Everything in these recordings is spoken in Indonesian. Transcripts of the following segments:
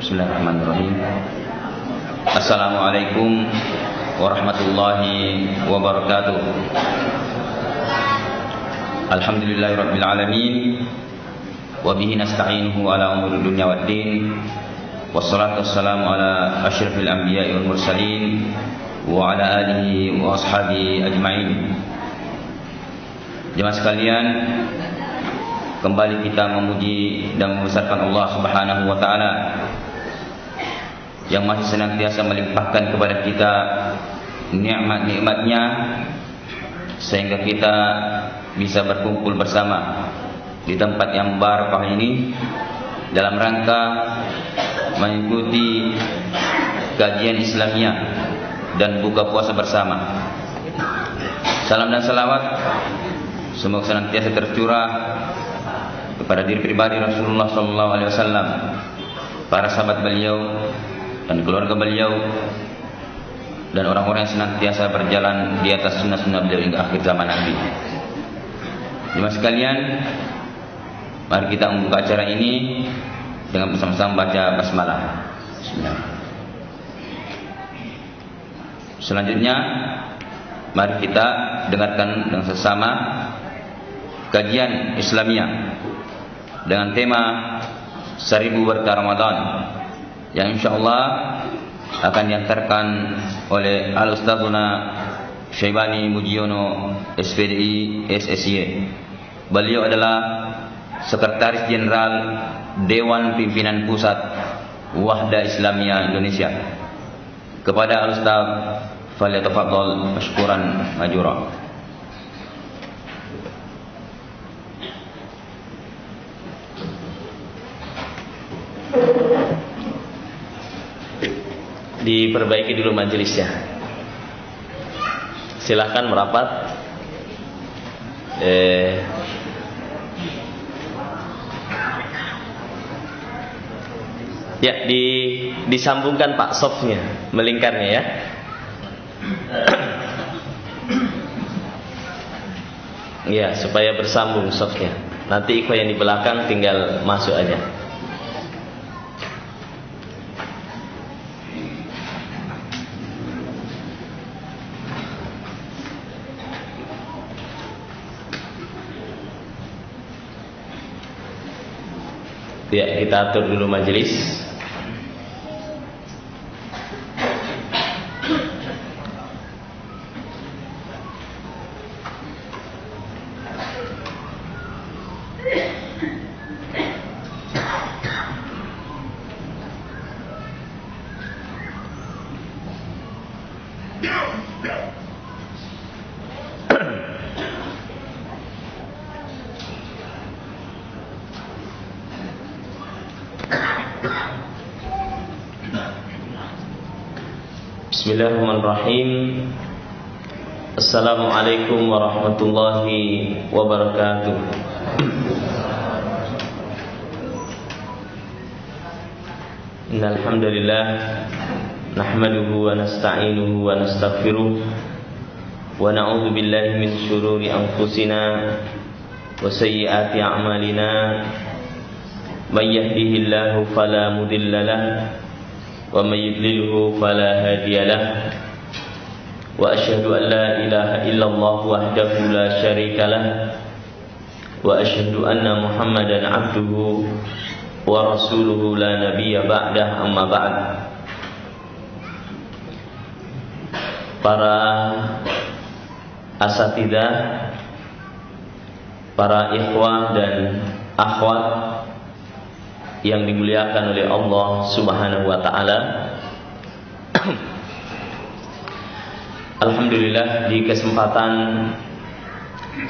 Bismillahirrahmanirrahim. Assalamualaikum warahmatullahi wabarakatuh. Alhamdulillahirabbil alamin. Wa bihi nasta'inuhu ala umuri dunya waddin. Wassalatu wassalamu ala asyrafil anbiya'i wal mursalin wa ala alihi wa ashabihi ajma'in. Jemaah sekalian, kembali kita memuji dan membesarkan Allah Subhanahu wa taala yang masih senantiasa melimpahkan kepada kita nikmat-nikmatnya sehingga kita bisa berkumpul bersama di tempat yang barakah ini dalam rangka mengikuti kajian Islamiyah dan buka puasa bersama. Salam dan salawat semoga senantiasa tercurah kepada diri pribadi Rasulullah SAW, para sahabat beliau dan keluarga beliau, dan orang-orang yang senantiasa berjalan di atas sunnah-sunnah beliau hingga akhir zaman nanti. Jemaah sekalian, mari kita membuka acara ini dengan bersama-sama baca basmalah. Bismillah. Selanjutnya, mari kita dengarkan dengan sesama kajian Islamiyah dengan tema 1000 berkah Ramadan yang insyaallah akan diantarkan oleh Al-Ustadzuna Syaibani Mujiono SPDI SSY. Beliau adalah Sekretaris Jenderal Dewan Pimpinan Pusat Wahda Islamiyah Indonesia. Kepada Al-Ustadz, falyatafadhal mashkuran majura. Diperbaiki dulu majelisnya. Silakan merapat. Ya, disambungkan Pak softnya, melingkarnya ya. Ya, supaya bersambung softnya. Nanti ikhwan yang di belakang tinggal masuk aja. Ya, kita atur dulu majelis. Bismillahirrahmanirrahim. Assalamualaikum warahmatullahi wabarakatuh. Innal hamdalillah nahmaduhu wa nasta'inuhu wa nastaghfiruh wa na'udzu billahi min shururi anfusina wa sayyiati a'malina. May yahdihillahu fala mudilla lahu wa may yudlilhu fala hadiya lahu. Wa asyhadu an la ilaha illallah wahdahu la syarika lahu wa asyhadu anna Muhammadan abduhu wa rasuluhu la nabiyya ba'dah, amma ba'd. Para asatidzah, para ikhwah dan akhwat yang dimuliakan oleh Allah Subhanahu wa taala. Alhamdulillah, di kesempatan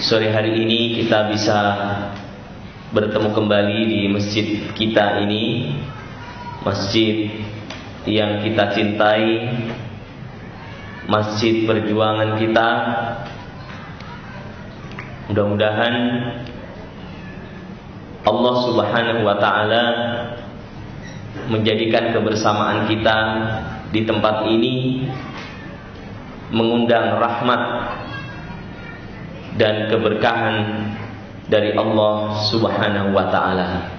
sore hari ini kita bisa bertemu kembali di masjid kita ini, masjid yang kita cintai, masjid perjuangan kita. Mudah-mudahan Allah Subhanahu wa taala menjadikan kebersamaan kita di tempat ini mengundang rahmat dan keberkahan dari Allah Subhanahu wa taala.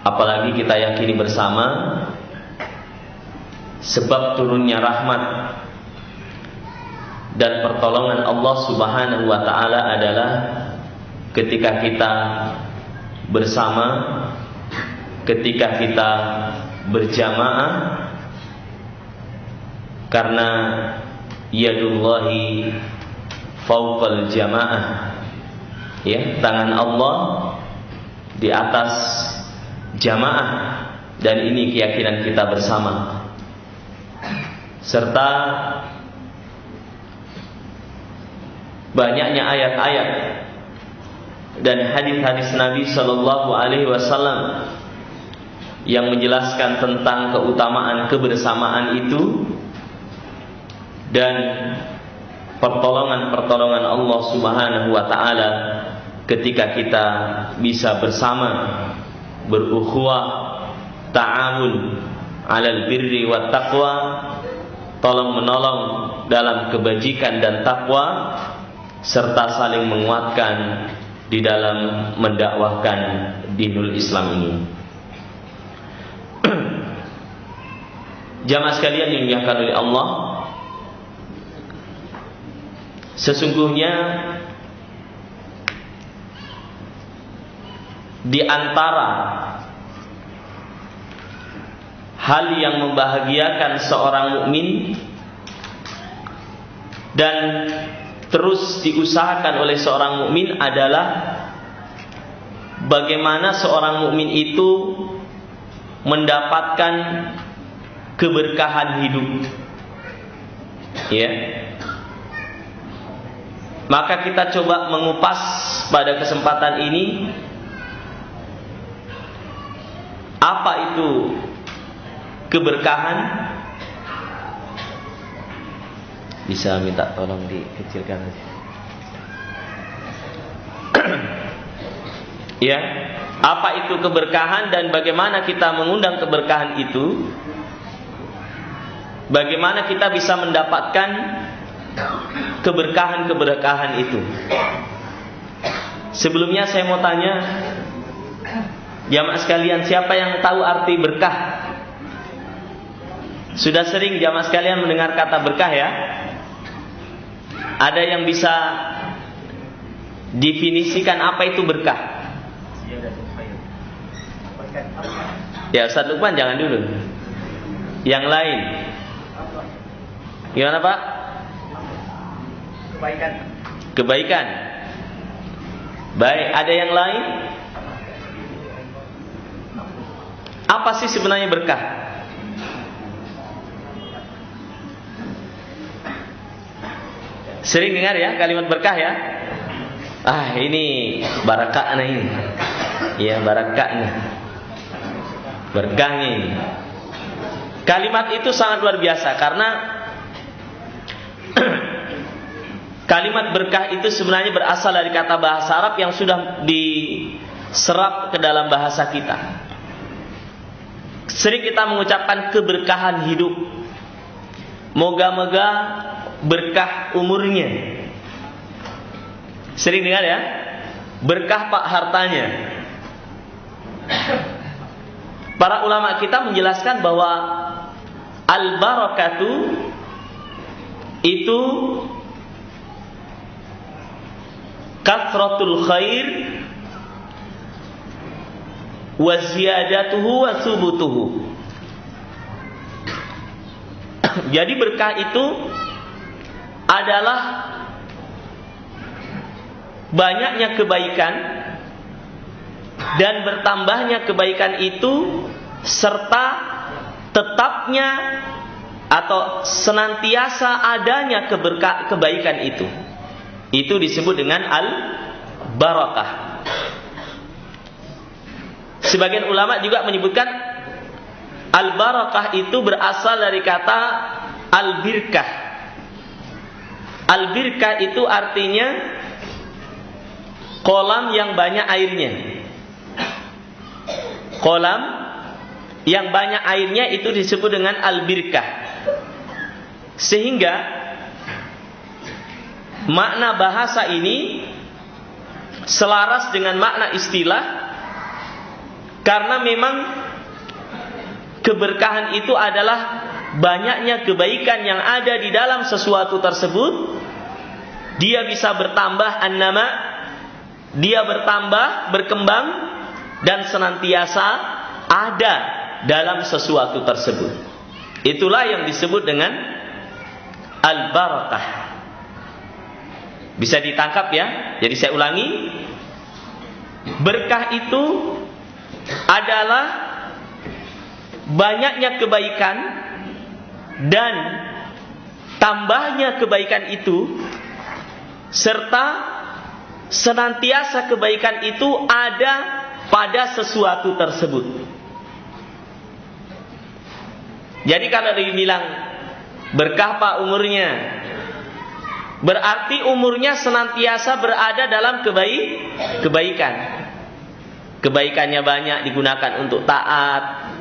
Apalagi kita yakini bersama sebab turunnya rahmat dan pertolongan Allah Subhanahu wa taala adalah ketika kita bersama, ketika kita berjamaah, karena yadullahi fawqal jamaah, ya, tangan Allah di atas jamaah, dan ini keyakinan kita bersama. Serta banyaknya ayat-ayat dan hadis-hadis Nabi Shallallahu Alaihi Wasallam yang menjelaskan tentang keutamaan kebersamaan itu dan pertolongan Allah Subhanahu wa taala ketika kita bisa bersama, berukhuwah, ta'awun 'alal birri wat taqwa, tolong menolong dalam kebajikan dan takwa, serta saling menguatkan di dalam mendakwahkan dinul Islam ini. Jamaah sekalian yang dimuliakan oleh Allah, sesungguhnya di antara hal yang membahagiakan seorang mukmin dan terus diusahakan oleh seorang mukmin adalah bagaimana seorang mukmin itu mendapatkan keberkahan hidup. Ya. Maka kita coba mengupas pada kesempatan ini apa itu keberkahan. Bisa minta tolong dikecilkan aja. Ya, apa itu keberkahan dan bagaimana kita mengundang keberkahan itu? Bagaimana kita bisa mendapatkan keberkahan-keberkahan itu? Sebelumnya saya mau tanya, jamaah sekalian, siapa yang tahu arti berkah? Sudah sering jamaah sekalian mendengar kata berkah, ya? Ada yang bisa definisikan apa itu berkah? Ya, Ustaz Lukman jangan dulu. Yang lain. Gimana Pak? Kebaikan. Kebaikan. Baik, ada yang lain? Apa sih sebenarnya berkah? Sering dengar ya kalimat berkah, ya? Ah, ini barakahnya ini. Ya, barakahnya. Berkahnya ini. Kalimat itu sangat luar biasa karena kalimat berkah itu sebenarnya berasal dari kata bahasa Arab yang sudah diserap ke dalam bahasa kita. Sering kita mengucapkan keberkahan hidup. Moga-moga berkah umurnya. Sering dengar ya? Berkah Pak hartanya. Para ulama kita menjelaskan bahwa al-barakatu itu kathratul khair wa ziyadatuhu wa subutuhu. Jadi berkah itu adalah banyaknya kebaikan dan bertambahnya kebaikan itu serta tetapnya atau senantiasa adanya kebaikan itu. Itu disebut dengan al-barakah. Sebagian ulama juga menyebutkan al-barakah itu berasal dari kata al-birkah. Al-birkah itu artinya kolam yang banyak airnya. Kolam yang banyak airnya itu disebut dengan al-birkah. Sehingga makna bahasa ini selaras dengan makna istilah Karena memang keberkahan itu adalah banyaknya kebaikan yang ada di dalam sesuatu tersebut. Dia bisa bertambah an-nama, dia bertambah, berkembang, dan senantiasa ada dalam sesuatu tersebut. Itulah yang disebut dengan al-barakah. Bisa ditangkap ya? Jadi saya ulangi, berkah itu adalah banyaknya kebaikan dan tambahnya kebaikan itu, serta senantiasa kebaikan itu ada pada sesuatu tersebut. Jadi kalau dibilang berkah pak umurnya, berarti umurnya senantiasa berada dalam kebaikan. Kebaikannya banyak digunakan untuk taat,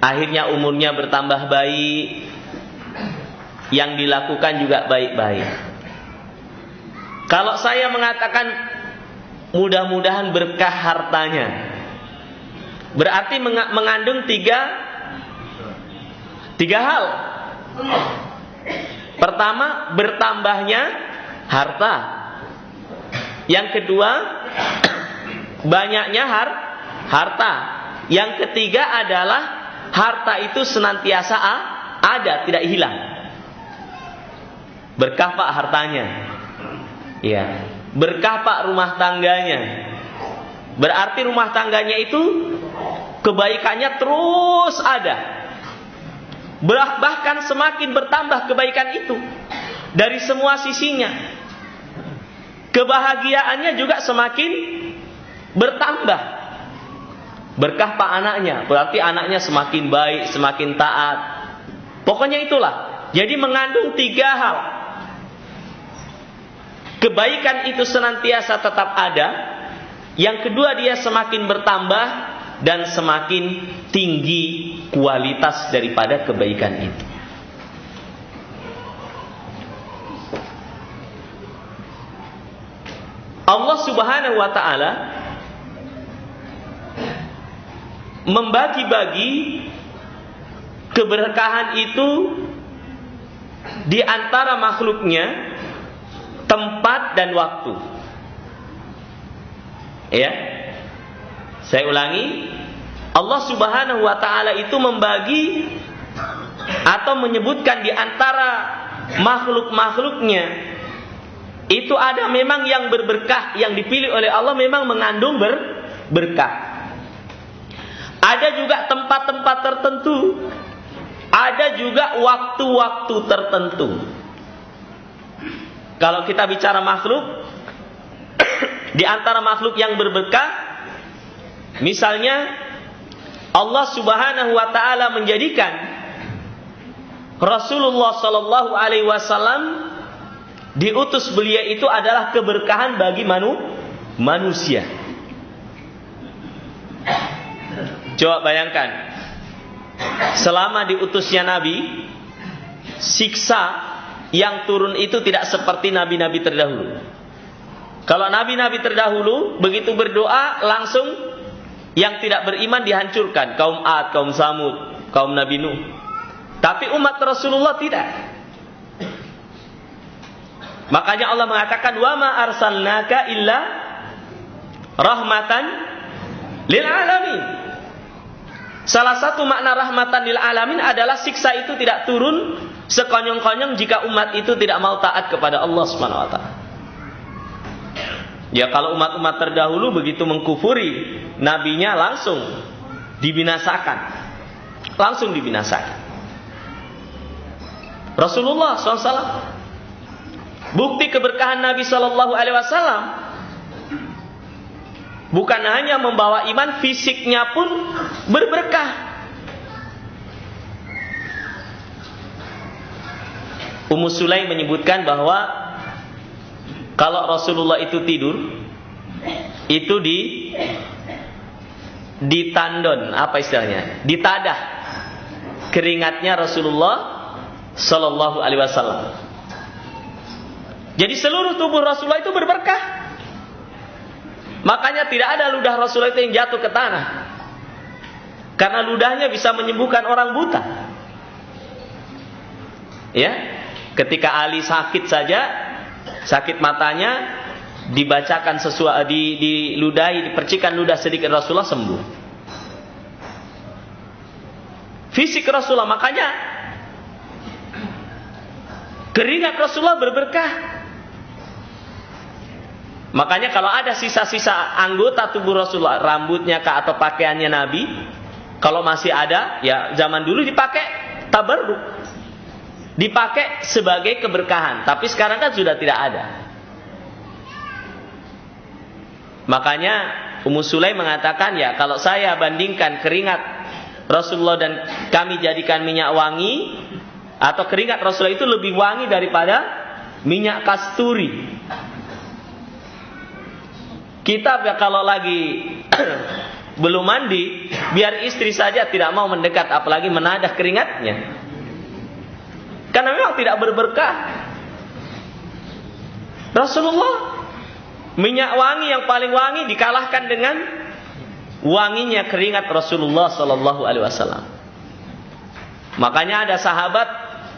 akhirnya umurnya bertambah baik, yang dilakukan juga baik-baik. Kalau saya mengatakan mudah-mudahan berkah hartanya, berarti mengandung tiga hal. Pertama, bertambahnya harta. Yang kedua, banyaknya harta. Yang ketiga adalah harta itu senantiasa ada, tidak hilang. Berkah pak hartanya, ya. Berkah pak rumah tangganya. Berarti rumah tangganya itu kebaikannya terus ada. Bahkan semakin bertambah kebaikan itu dari semua sisinya. Kebahagiaannya juga semakin bertambah. Berkah pak anaknya, berarti anaknya semakin baik, semakin taat. Pokoknya itulah. Jadi mengandung tiga hal. Kebaikan itu senantiasa tetap ada. Yang kedua, dia semakin bertambah dan semakin tinggi kualitas daripada kebaikan itu. Allah Subhanahu wa ta'ala membagi-bagi keberkahan itu di antara makhluknya, tempat dan waktu. Ya. Saya ulangi, Allah Subhanahu wa ta'ala itu membagi atau menyebutkan di antara makhluk-makhluknya itu ada memang yang berberkah, yang dipilih oleh Allah memang mengandung berkah. Ada juga tempat-tempat tertentu, ada juga waktu-waktu tertentu. Kalau kita bicara makhluk, di antara makhluk yang berberkah, misalnya Allah Subhanahu wa ta'ala menjadikan Rasulullah sallallahu alaihi wasallam, diutus beliau itu adalah keberkahan bagi manusia. Coba bayangkan, selama diutusnya Nabi, siksa yang turun itu tidak seperti nabi-nabi terdahulu. Kalau nabi-nabi terdahulu begitu berdoa langsung yang tidak beriman dihancurkan, kaum Ad, kaum Samud, kaum Nabi Nuh. Tapi umat Rasulullah tidak. Makanya Allah mengatakan, wa ma arsalnaka illa rahmatan lil alamin. Salah satu makna rahmatan lil alamin adalah siksa itu tidak turun sekonyong-konyong jika umat itu tidak mau taat kepada Allah Subhanahu wa ta'ala. Ya, kalau umat-umat terdahulu begitu mengkufuri nabinya langsung dibinasakan. Langsung dibinasakan. Rasulullah SAW, bukti keberkahan Nabi Sallallahu Alaihi Wasallam, bukan hanya membawa iman, fisiknya pun berberkah. Ummu Sulaim menyebutkan bahwa kalau Rasulullah itu tidur, itu ditandon, apa istilahnya? Ditadah keringatnya Rasulullah Sallallahu Alaihi Wasallam. Jadi seluruh tubuh Rasulullah itu berberkah. Makanya tidak ada ludah Rasulullah itu yang jatuh ke tanah. Karena ludahnya bisa menyembuhkan orang buta. Ya, ketika Ali sakit saja, sakit matanya, dibacakan sesuatu, diludahi, dipercikan ludah sedikit Rasulullah sembuh. Fisik Rasulullah, makanya keringat Rasulullah berberkah. Makanya kalau ada sisa-sisa anggota tubuh Rasulullah, rambutnya kah atau pakaiannya Nabi, kalau masih ada, ya zaman dulu dipakai tabarruk, dipakai sebagai keberkahan. Tapi sekarang kan sudah tidak ada. Makanya Ummu Sulaim mengatakan, ya kalau saya bandingkan keringat Rasulullah dan kami jadikan minyak wangi, atau keringat Rasulullah itu lebih wangi daripada minyak kasturi. Kita kalau lagi belum mandi, biar istri saja tidak mau mendekat, apalagi menadah keringatnya. Karena memang tidak berberkah. Rasulullah, minyak wangi yang paling wangi dikalahkan dengan wanginya keringat Rasulullah Sallallahu Alaihi Wasallam. Makanya ada sahabat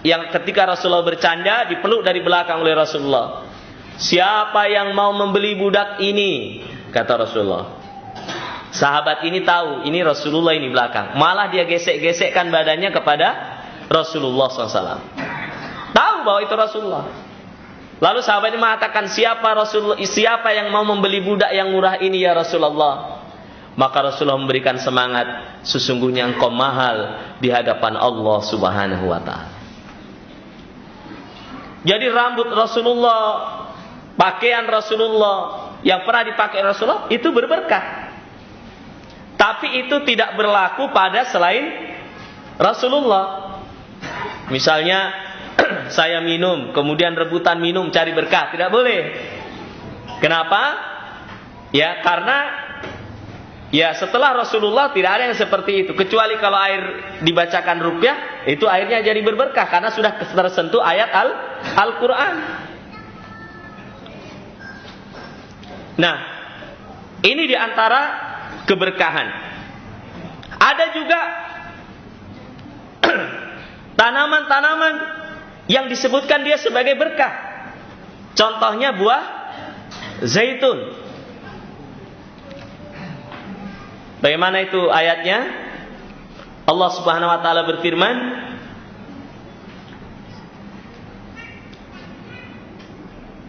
yang ketika Rasulullah bercanda dipeluk dari belakang oleh Rasulullah. Siapa yang mau membeli budak ini? Kata Rasulullah. Sahabat ini tahu ini Rasulullah ini belakang. Malah dia gesek-gesekkan badannya kepada Rasulullah SAW. Tahu bahwa itu Rasulullah. Lalu sahabat ini mengatakan, siapa yang mau membeli budak yang murah ini ya Rasulullah? Maka Rasulullah memberikan semangat, sesungguhnya engkau mahal di hadapan Allah Subhanahu wa taala. Jadi rambut Rasulullah, pakaian Rasulullah yang pernah dipakai Rasulullah itu berberkah. Tapi itu tidak berlaku pada selain Rasulullah. Misalnya saya minum, kemudian rebutan minum cari berkah, tidak boleh. Kenapa? Ya karena ya setelah Rasulullah tidak ada yang seperti itu. Kecuali kalau air dibacakan ruqyah, itu airnya jadi berberkah karena sudah tersentuh ayat Al-Quran. Nah, ini diantara keberkahan. Ada juga tanaman-tanaman yang disebutkan dia sebagai berkah. Contohnya buah zaitun. Bagaimana itu ayatnya? Allah Subhanahu wa taala berfirman,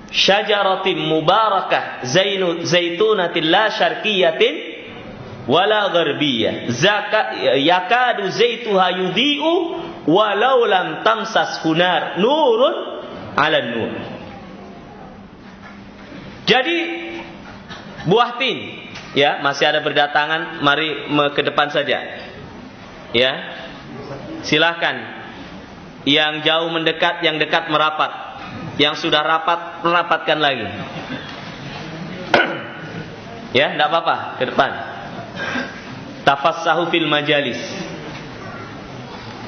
syajaratin mubarakah zaitunatin la syarqiyatin wala gharbiyah yakadu zaituha yudhi'u walau lam tamsas hunar nurun ala nur. Jadi buah tin, ya masih ada berdatangan, mari ke depan saja. Ya, silahkan. Yang jauh mendekat, yang dekat merapat. Yang sudah rapat, merapatkan lagi. Ya, tidak apa-apa, ke depan. Tafassahu fil majalis.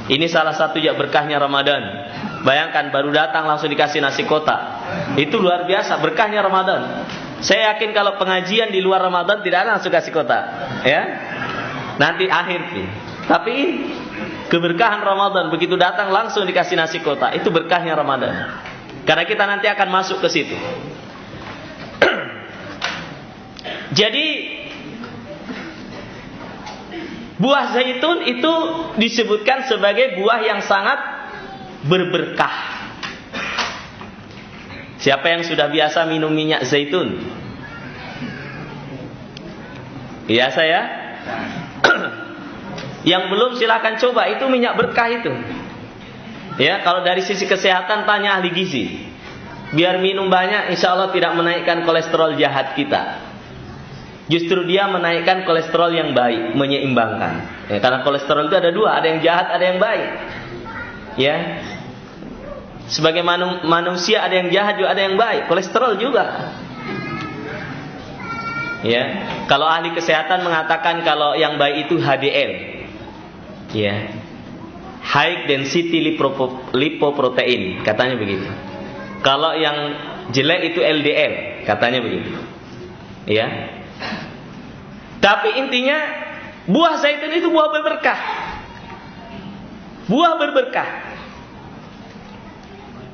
Ini salah satu ya berkahnya Ramadan. Bayangkan baru datang langsung dikasih nasi kotak. Itu luar biasa berkahnya Ramadan. Saya yakin kalau pengajian di luar Ramadan tidak ada langsung kasih kotak, ya. Nanti akhir sih. Tapi keberkahan Ramadan begitu datang langsung dikasih nasi kotak. Itu berkahnya Ramadan. Karena kita nanti akan masuk ke situ. Jadi buah zaitun itu disebutkan sebagai buah yang sangat berberkah. Siapa yang sudah biasa minum minyak zaitun? Biasa ya? Yang belum silakan coba, itu minyak berkah itu. Ya, kalau dari sisi kesehatan tanya ahli gizi. Biar minum banyak, insya Allah tidak menaikkan kolesterol jahat kita. Justru dia menaikkan kolesterol yang baik, menyeimbangkan. Ya, karena kolesterol itu ada dua, ada yang jahat, ada yang baik. Ya, sebagai manusia ada yang jahat juga ada yang baik, kolesterol juga. Ya, kalau ahli kesehatan mengatakan kalau yang baik itu HDL, ya, high density lipoprotein, katanya begitu. Kalau yang jelek itu LDL, katanya begitu. Ya. Tapi intinya Buah zaitun itu buah berberkah. Buah berberkah.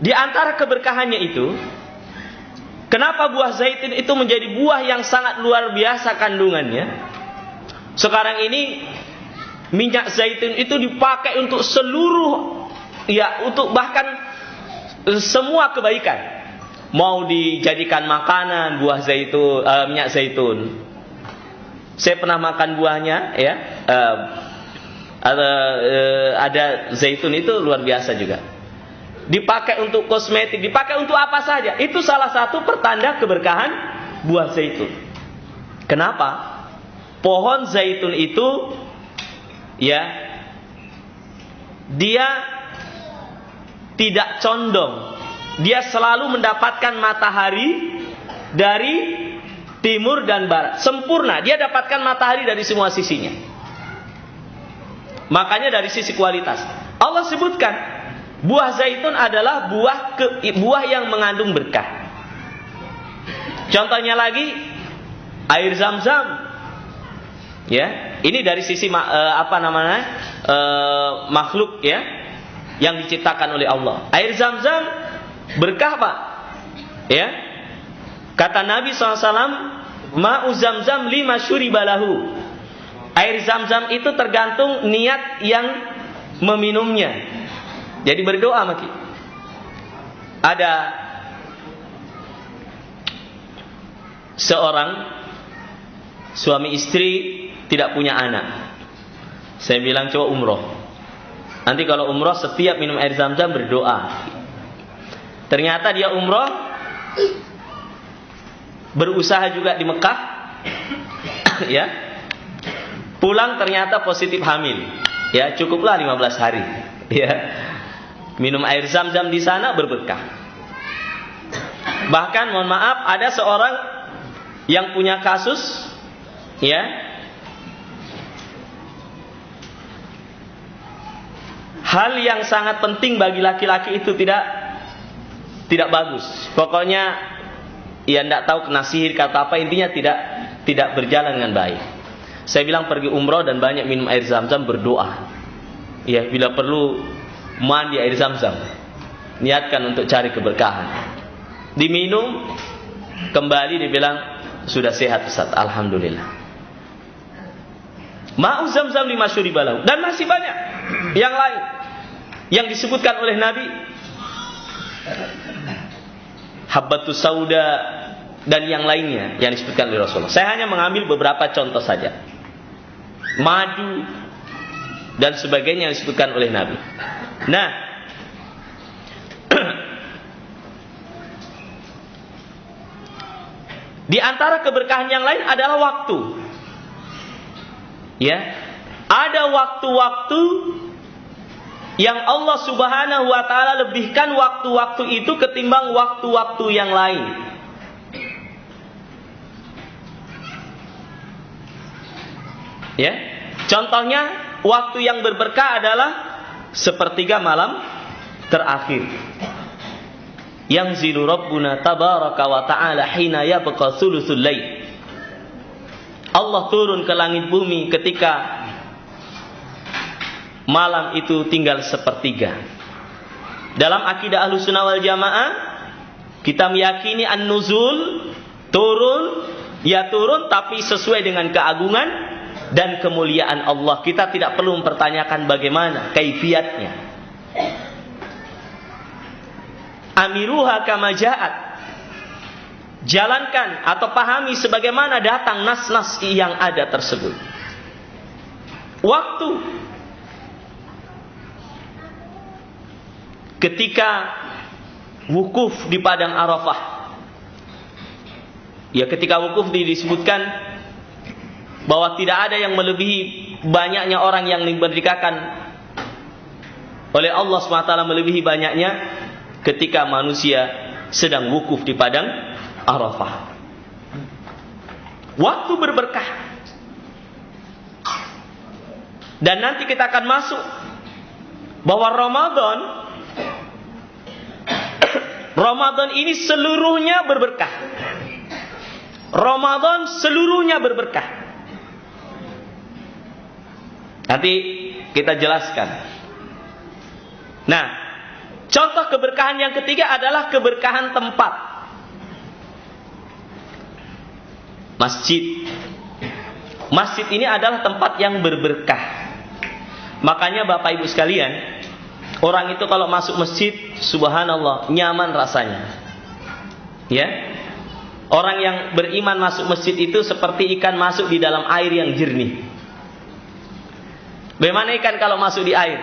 Di antara keberkahannya itu, kenapa buah zaitun itu menjadi buah yang sangat luar biasa kandungannya? Sekarang ini minyak zaitun itu dipakai untuk seluruh, untuk bahkan semua kebaikan. Mau dijadikan makanan buah zaitun, minyak zaitun. Saya pernah makan buahnya, ya. Ada zaitun itu luar biasa juga. Dipakai untuk kosmetik, dipakai untuk apa saja. Itu salah satu pertanda keberkahan buah zaitun. Kenapa? Pohon zaitun itu, ya, dia tidak condong. Dia selalu mendapatkan matahari dari timur dan barat. Sempurna. Dia dapatkan matahari dari semua sisinya. Makanya dari sisi kualitas, Allah sebutkan buah zaitun adalah buah yang mengandung berkah. Contohnya lagi, air Zam-Zam. Ya, ini dari sisi makhluk, ya, yang diciptakan oleh Allah. Air Zam-Zam berkah, Pak. Ya. Kata Nabi SAW, ma'u Zam-Zam lima syuribalahu. Air Zam-Zam itu tergantung niat yang meminumnya. Jadi berdoa, Maki. Ada seorang suami istri tidak punya anak. Saya bilang coba umroh. Nanti kalau umroh setiap minum air Zam-Zam berdoa. Ternyata dia umroh, berusaha juga di Mekah, ya. Pulang ternyata positif hamil. Ya, cukuplah 15 hari. Ya. Minum air Zam-Zam di sana berberkah. Bahkan mohon maaf, ada seorang yang punya kasus, ya. Hal yang sangat penting bagi laki-laki itu tidak bagus. Pokoknya ya tidak tahu kena sihir kata apa, intinya tidak berjalan dengan baik. Saya bilang pergi umroh dan banyak minum air Zam-Zam, berdoa. Ya, bila perlu mandi air Zam-Zam. Niatkan untuk cari keberkahan. Diminum, kembali dibilang sudah sehat Ustaz, alhamdulillah. Ma'u Zam-Zam lima syuribalahu. Dan masih banyak yang lain yang disebutkan oleh Nabi. Habbatus sauda dan yang lainnya yang disebutkan oleh Rasulullah. Saya hanya mengambil beberapa contoh saja. Madu dan sebagainya yang disebutkan oleh Nabi. Nah, di antara keberkahan yang lain adalah waktu. Ya, ada waktu-waktu yang Allah Subhanahu wa taala lebihkan waktu-waktu itu ketimbang waktu-waktu yang lain. Ya. Contohnya waktu yang berberkah adalah sepertiga malam terakhir. Yanzilu Rabbuna tabaraka wa ta'ala hina yabqa thuluthul lail. Allah turun ke langit bumi ketika malam itu tinggal sepertiga. Dalam akidah Ahlussunnah wal Jamaah, kita meyakini an-nuzul, turun, ya turun tapi sesuai dengan keagungan dan kemuliaan Allah. Kita tidak perlu mempertanyakan bagaimana kaifiatnya. Amiruha kama ja'at. Jalankan atau pahami sebagaimana datang nas-nas yang ada tersebut. Waktu ketika wukuf di padang Arafah. Ya, ketika wukuf disebutkan bahwa tidak ada yang melebihi banyaknya orang yang dimerdekakan oleh Allah SWT, melebihi banyaknya ketika manusia sedang wukuf di padang Arafah. Waktu berberkah. Dan nanti kita akan masuk bahwa Ramadan ini seluruhnya berberkah. Ramadan seluruhnya berberkah. Nanti kita jelaskan. Nah, contoh keberkahan yang ketiga adalah keberkahan tempat. Masjid. Masjid ini adalah tempat yang berberkah. Makanya Bapak Ibu sekalian, orang itu kalau masuk masjid, subhanallah, nyaman rasanya. Ya. Orang yang beriman masuk masjid itu seperti ikan masuk di dalam air yang jernih. Bagaimana ikan kalau masuk di air?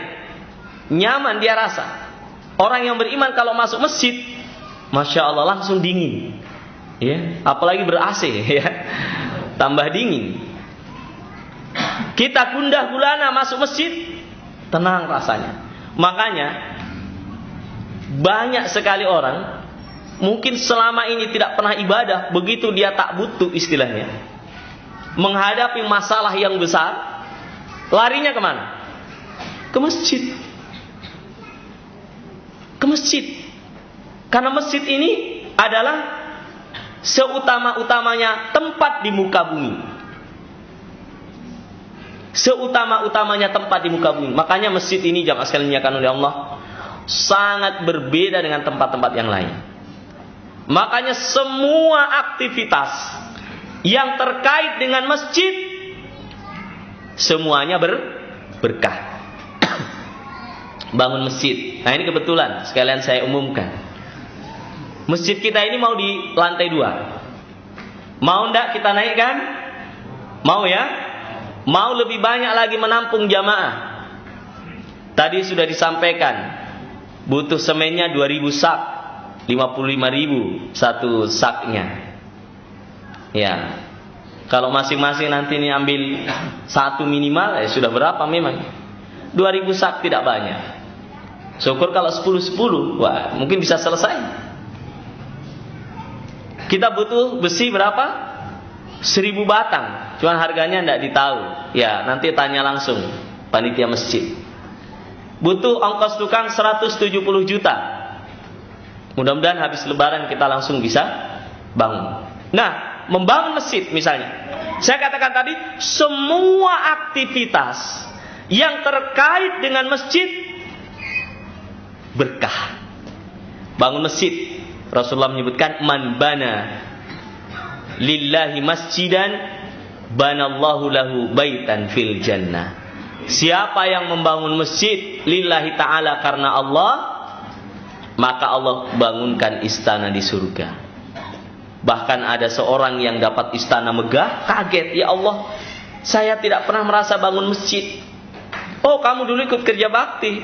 Nyaman dia rasa. Orang yang beriman kalau masuk masjid, Masya Allah, langsung dingin. Ya, apalagi ber-AC, ya. Tambah dingin. Kita gundah gulana masuk masjid, tenang rasanya. Makanya banyak sekali orang mungkin selama ini tidak pernah ibadah, begitu dia tak butuh istilahnya, menghadapi masalah yang besar, larinya kemana? Ke masjid. Ke masjid. Karena masjid ini adalah seutama-utamanya tempat di muka bumi. Seutama-utamanya tempat di muka bumi. Makanya masjid ini, jamaah sekalian dimuliakan oleh Allah, sangat berbeda dengan tempat-tempat yang lain. Makanya semua aktivitas yang terkait dengan masjid semuanya berkah. Bangun masjid. Nah, ini kebetulan sekalian saya umumkan. Masjid kita ini mau di lantai 2. Mau ndak kita naikkan? Mau ya? Mau lebih banyak lagi menampung jamaah. Tadi sudah disampaikan, butuh semennya 2000 sak, 55.000 satu saknya. Ya. Kalau masing-masing nanti ini ambil satu minimal, ya sudah berapa memang? 2000 sak tidak banyak. Syukur kalau 10-10, wah mungkin bisa selesai. Kita butuh besi berapa? 1000 batang. Cuman harganya tidak ditahu. Ya, nanti tanya langsung panitia masjid. Butuh ongkos tukang 170 juta. Mudah-mudahan habis lebaran kita langsung bisa bangun. Nah, membangun masjid misalnya. Saya katakan tadi, semua aktivitas yang terkait dengan masjid berkah. Bangun masjid, Rasulullah menyebutkan, man bana lillahi masjidan banallahu lahu baitan fil jannah. Siapa yang membangun masjid lillahi ta'ala karena Allah, maka Allah bangunkan istana di surga. Bahkan ada seorang yang dapat istana megah, kaget, ya Allah, saya tidak pernah merasa bangun masjid. Oh, kamu dulu ikut kerja bakti,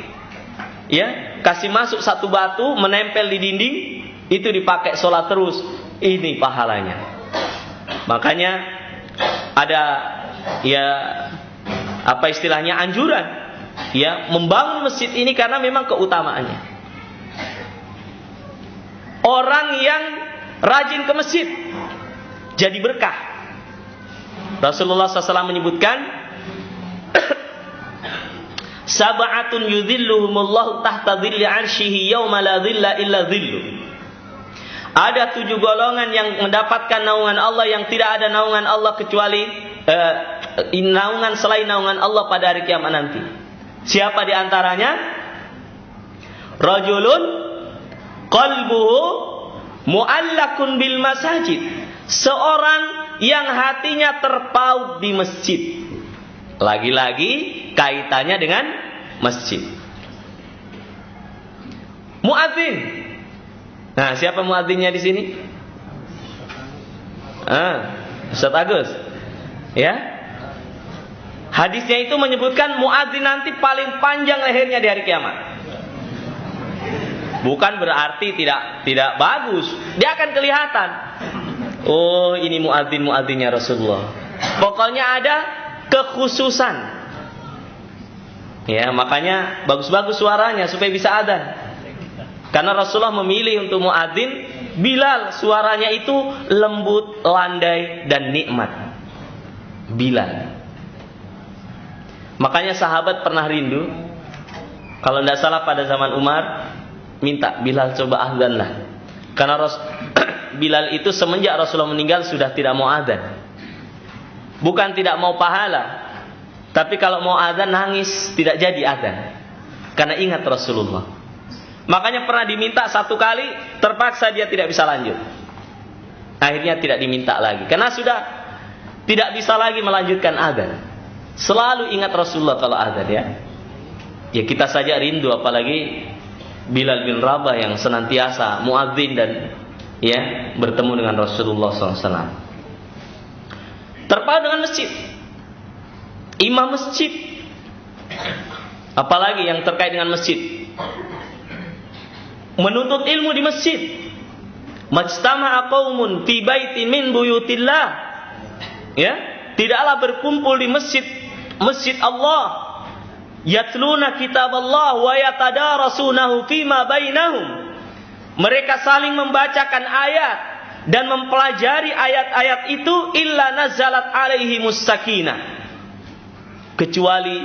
ya, kasih masuk satu batu menempel di dinding, itu dipakai sholat terus, ini pahalanya. Makanya ada, ya, apa istilahnya, anjuran, ya, membangun masjid ini karena memang keutamaannya. Orang yang rajin ke masjid jadi berkah. Rasulullah SAW menyebutkan, sab'atun yudhilluhumullahu tahta dhilli 'arsyihi yauma la dhilla illa dhillu. Ada 7 golongan yang mendapatkan naungan Allah yang tidak ada naungan Allah kecuali naungan selain naungan Allah pada hari kiamat nanti. Siapa di antaranya? Rajulun qalbuhu mu'allakun bil masajid. Seorang yang hatinya terpaut di masjid. Lagi-lagi kaitannya dengan masjid. Muadzin. Nah, siapa muadzinnya di sini? Ustaz Agus. Ya. Hadisnya itu menyebutkan muadzin nanti paling panjang lehernya di hari kiamat. Bukan berarti tidak bagus. Dia akan kelihatan. Oh, ini muadzinnya Rasulullah. Pokoknya ada kekhususan. Ya, makanya bagus-bagus suaranya supaya bisa adzan. Karena Rasulullah memilih untuk muadzin Bilal, suaranya itu lembut, landai dan nikmat. Bilal. Makanya sahabat pernah rindu, kalau tidak salah pada zaman Umar, minta Bilal coba adzanlah. Karena Bilal itu semenjak Rasulullah meninggal sudah tidak mau adzan. Bukan tidak mau pahala, Tapi kalau mau adzan nangis, tidak jadi adzan. Karena ingat Rasulullah. Makanya pernah diminta 1 kali, terpaksa dia tidak bisa lanjut. Akhirnya tidak diminta lagi. Karena sudah tidak bisa lagi melanjutkan adzan. Selalu ingat Rasulullah kalau adzan ya. Ya kita saja rindu, apalagi Bilal bin Rabah yang senantiasa muadzin dan ya bertemu dengan Rasulullah SAW. Terpaut dengan masjid, imam masjid, apalagi yang terkait dengan masjid, menuntut ilmu di masjid. Majtama'a qaumun fi baitin min buyutillah, ya, tidaklah berkumpul di masjid Allah, yatluna kitab Allah wa yatadarasunahu fima bainahum. Mereka saling membacakan ayat dan mempelajari ayat-ayat itu, illa nazalat alaihi mustakinah, kecuali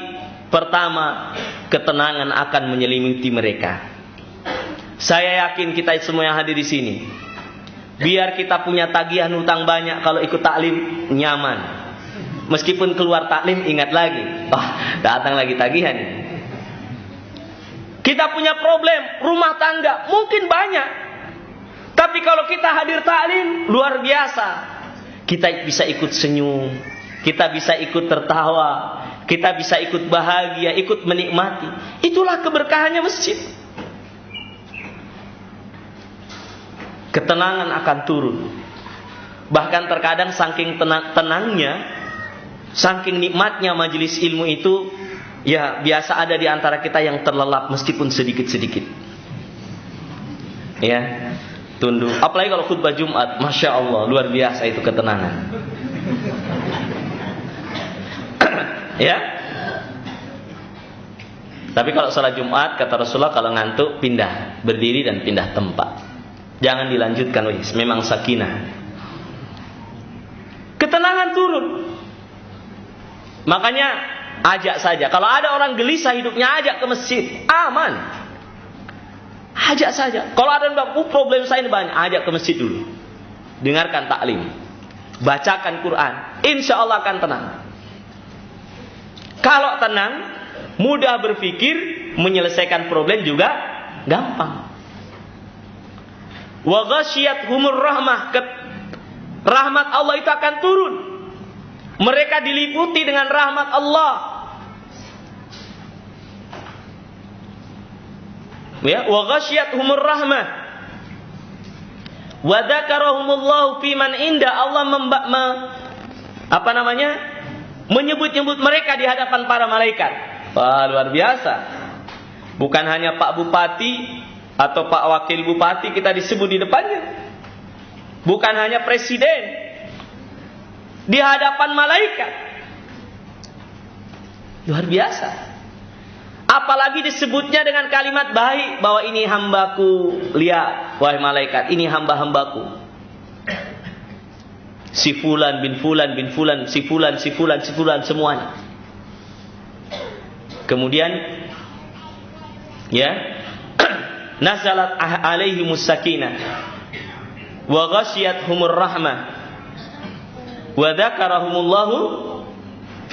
pertama ketenangan akan menyelimuti mereka. Saya yakin kita semua yang hadir di sini, biar kita punya tagihan hutang banyak, kalau ikut taklim nyaman. Meskipun keluar taklim ingat lagi, wah datang lagi tagihan. Kita punya problem rumah tangga mungkin banyak, tapi kalau kita hadir taklim luar biasa. Kita bisa ikut senyum, kita bisa ikut tertawa, kita bisa ikut bahagia, ikut menikmati. Itulah keberkahannya masjid. Ketenangan akan turun. Bahkan terkadang saking tenangnya, saking nikmatnya majelis ilmu itu, ya biasa ada di antara kita yang terlelap meskipun sedikit-sedikit. Ya, tunduk. Apalagi kalau khutbah Jumat, masya Allah, luar biasa itu ketenangan. Ya. Tapi kalau salat Jumat, kata Rasulullah, kalau ngantuk pindah, berdiri dan pindah tempat. Jangan dilanjutkan, wis. Memang sakinah. Ketenangan turun. Makanya ajak saja. Kalau ada orang gelisah hidupnya, ajak ke masjid, aman. Ajak saja. Kalau ada yang bilang, problem saya ini banyak, ajak ke masjid dulu. Dengarkan taklim, bacakan Quran, insya Allah akan tenang. Kalau tenang, mudah berpikir, menyelesaikan problem juga gampang. Wa ghasyiyathumur rahmah, rahmat Allah itu akan turun. Mereka diliputi dengan rahmat Allah. Ya, wa ghasyiyathumur rahmah. Wa dzakarahumullahu fiman inda, Allah menyebut-nyebut mereka di hadapan para malaikat. Wah, luar biasa. Bukan hanya Pak Bupati atau Pak Wakil Bupati kita disebut di depannya. Bukan hanya presiden, di hadapan malaikat. Luar biasa. Apalagi disebutnya dengan kalimat baik, bahwa ini hambaku, lihat wahai malaikat, ini hamba-hambaku, si fulan bin fulan bin fulan, si fulan semuanya. Kemudian ya, nazalat alaihimus sakinah wa ghasyiyathumur rahmah wa dzakarahumullahu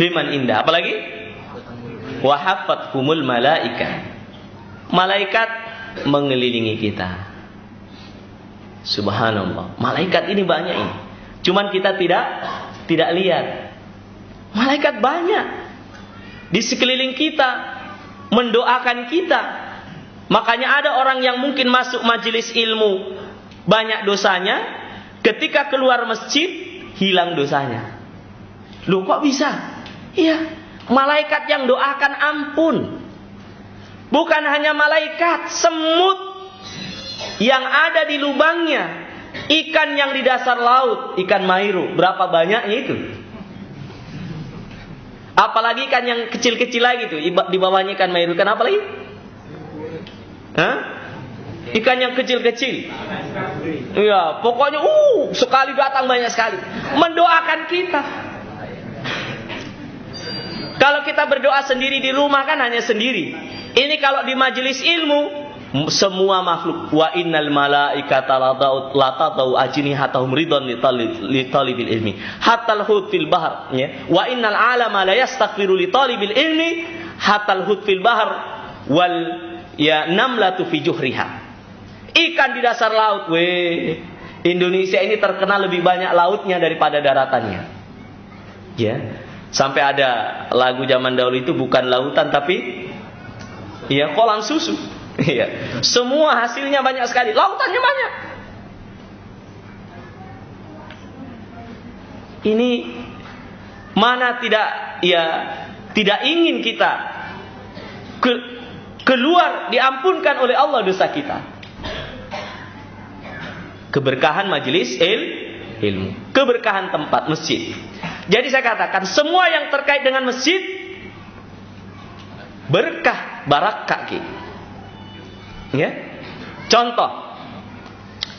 fiman indah. Apalagi wa hafathumul malaikah, malaikat mengelilingi kita. Subhanallah, malaikat ini banyak ini. Cuman kita tidak lihat. Malaikat banyak di sekeliling kita, mendoakan kita. Makanya ada orang yang mungkin masuk majelis ilmu banyak dosanya, ketika keluar masjid hilang dosanya. Loh kok bisa? Iya, malaikat yang doakan ampun. Bukan hanya malaikat, semut yang ada di lubangnya, ikan yang di dasar laut, ikan mairu, berapa banyaknya itu? Apalagi ikan yang kecil-kecil lagi tuh, di bawahnya ikan mairu, ikan apa lagi? Hah? Ikan yang kecil-kecil. Iya, pokoknya sekali datang banyak sekali mendoakan kita. Kalau kita berdoa sendiri di rumah kan hanya sendiri. Ini kalau di majelis ilmu, semua makhluk. Wa innal malaikata la tadau ajnihatahum ridwan li talibil ilmi. Hatal hut fil bahr, ya. Wa innal alama la yastaghfiru li talibil ilmi hatal hut fil bahr wal ya namlatu fi juhriha. Ikan di dasar laut, Indonesia ini terkenal lebih banyak lautnya daripada daratannya. Ya. Sampai ada lagu zaman dahulu itu bukan lautan tapi ya kolam susu. Iya. Semua hasilnya banyak sekali, lautannya banyak. Ini mana tidak ingin kita keluar diampunkan oleh Allah dosa kita. Keberkahan majelis ilmu, keberkahan tempat masjid. Jadi saya katakan semua yang terkait dengan masjid berkah, barakah. Ya. Contoh,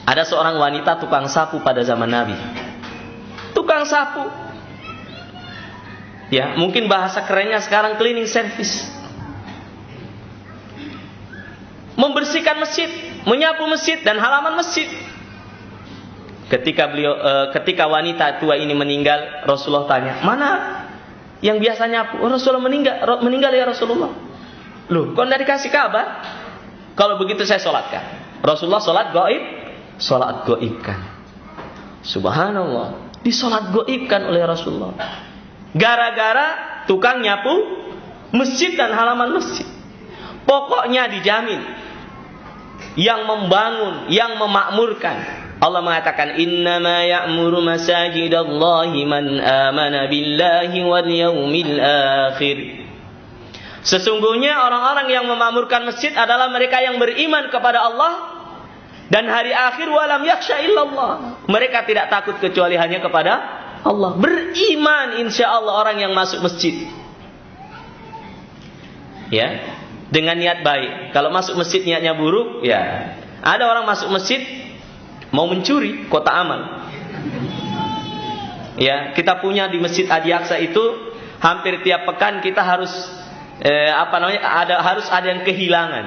ada seorang wanita tukang sapu pada zaman Nabi. Tukang sapu. Ya, mungkin bahasa kerennya sekarang cleaning service. Membersihkan masjid, menyapu masjid dan halaman masjid. Ketika wanita tua ini meninggal, Rasulullah tanya, "Mana yang biasa nyapu?" Oh, Rasulullah meninggal ya Rasulullah. Loh, kok enggak dikasih kabar? Kalau begitu saya sholatkan. Rasulullah sholat goibkan. Subhanallah, disolat goibkan oleh Rasulullah. Gara-gara tukang nyapu masjid dan halaman masjid. Pokoknya dijamin. Yang membangun, yang memakmurkan. Allah mengatakan, "Innama ya'muru masajidallahi man amana billahi wal yaumil akhir." Sesungguhnya orang-orang yang memakmurkan masjid adalah mereka yang beriman kepada Allah dan hari akhir, walam yakhsha illallah. Mereka tidak takut kecuali hanya kepada Allah. Beriman insyaallah orang yang masuk masjid. Ya, dengan niat baik. Kalau masuk masjid niatnya buruk, ya. Ada orang masuk masjid mau mencuri kotak amal. Ya, kita punya di Masjid Adi-Aqsa itu hampir tiap pekan kita harus harus ada yang kehilangan.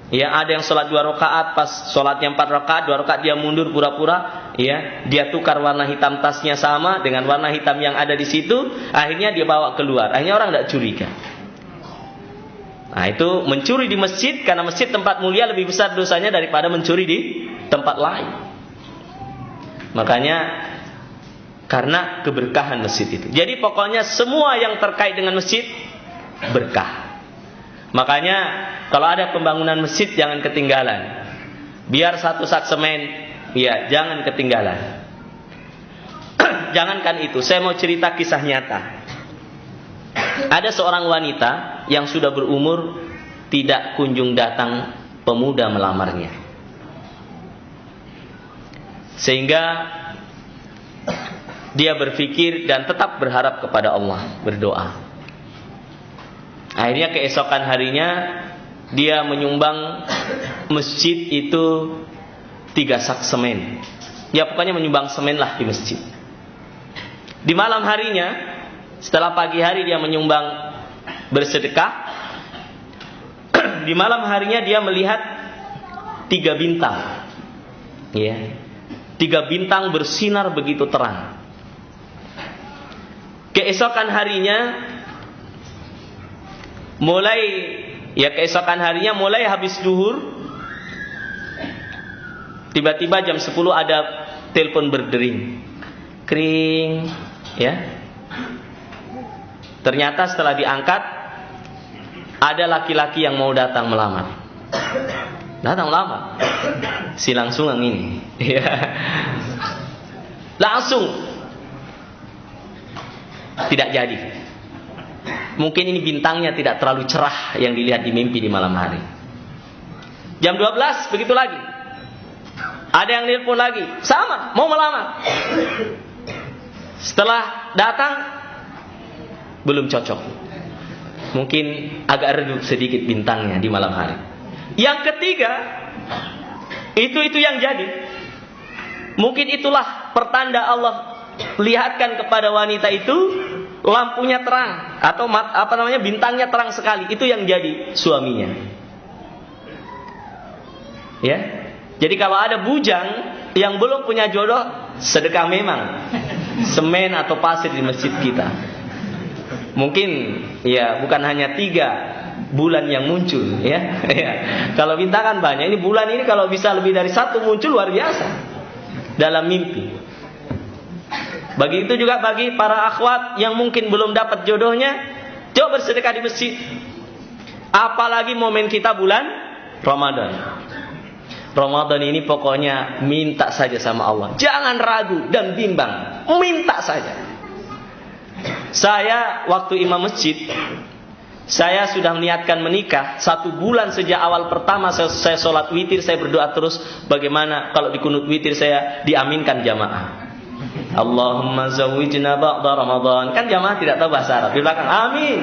Ya, ada yang sholat 2 rakaat, pas sholatnya 4 rakaat, 2 rakaat dia mundur pura-pura, ya, dia tukar warna hitam tasnya sama dengan warna hitam yang ada di situ, akhirnya dia bawa keluar. Akhirnya orang tidak curiga. Nah, itu mencuri di masjid, karena masjid tempat mulia lebih besar dosanya daripada mencuri di tempat lain. Makanya karena keberkahan masjid itu. Jadi pokoknya semua yang terkait dengan masjid berkah. Makanya kalau ada pembangunan masjid jangan ketinggalan. Biar 1 sak semen, ya jangan ketinggalan. Jangankan itu, saya mau cerita kisah nyata. Ada seorang wanita yang sudah berumur, tidak kunjung datang pemuda melamarnya. Sehingga dia berpikir dan tetap berharap kepada Allah, berdoa. Akhirnya keesokan harinya dia menyumbang masjid itu 3 sak semen. Ya pokoknya menyumbang semen lah di masjid. Di malam harinya, setelah pagi hari dia menyumbang bersedekah. Di malam harinya dia melihat 3 bintang. Ya. 3 bintang bersinar begitu terang. Keesokan harinya mulai habis duhur, tiba-tiba jam 10 ada telepon berdering. Kring, ya. Ternyata setelah diangkat ada laki-laki yang mau datang melamar. Datang melamar. Si langsung yang ini. Ya. Langsung tidak jadi. Mungkin ini bintangnya tidak terlalu cerah yang dilihat di mimpi di malam hari. Jam 12 begitu lagi. Ada yang nelpon lagi, sama, mau melamar. Setelah datang belum cocok. Mungkin agak redup sedikit bintangnya di malam hari. Yang ketiga, itu yang jadi. Mungkin itulah pertanda Allah lihatkan kepada wanita itu, lampunya terang atau bintangnya terang sekali. Itu yang jadi suaminya. Ya. Jadi kalau ada bujang yang belum punya jodoh, sedekah memang semen atau pasir di masjid kita. Mungkin ya bukan hanya 3 bulan yang muncul, ya. Kalau bintang kan banyak. Ini bulan ini kalau bisa lebih dari 1 muncul luar biasa dalam mimpi. Begitu juga bagi para akhwat yang mungkin belum dapat jodohnya, coba bersedekah di masjid. Apalagi momen kita bulan Ramadan. Ramadan ini pokoknya minta saja sama Allah. Jangan ragu dan bimbang. Minta saja. Saya waktu imam masjid, saya sudah niatkan menikah 1 bulan sejak awal pertama saya sholat witir, saya berdoa terus bagaimana kalau di kunut witir saya diaminkan jamaah. Allahumma zawwijna ba'da Ramadan. Kan jamaah tidak tahu bahasa Arab. Di belakang amin.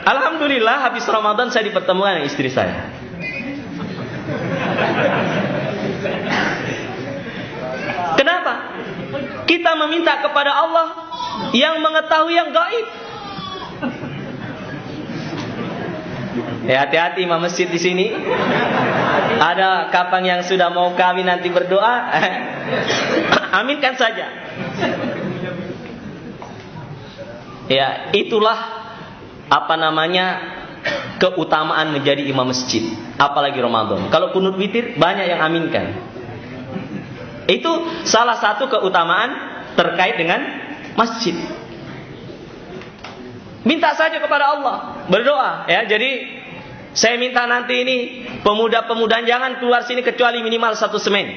Alhamdulillah habis Ramadan saya dipertemukan dengan istri saya. Kenapa? Kita meminta kepada Allah yang mengetahui yang gaib. Ya, hati-hati imam masjid di sini. Ada kapang yang sudah mau kawin nanti berdoa. Aminkan saja. Ya, itulah keutamaan menjadi imam masjid, apalagi Ramadan. Kalau kunut witir banyak yang aminkan. Itu salah satu keutamaan terkait dengan masjid. Minta saja kepada Allah, berdoa ya. Jadi saya minta nanti ini pemuda-pemuda jangan keluar sini kecuali minimal 1 semen.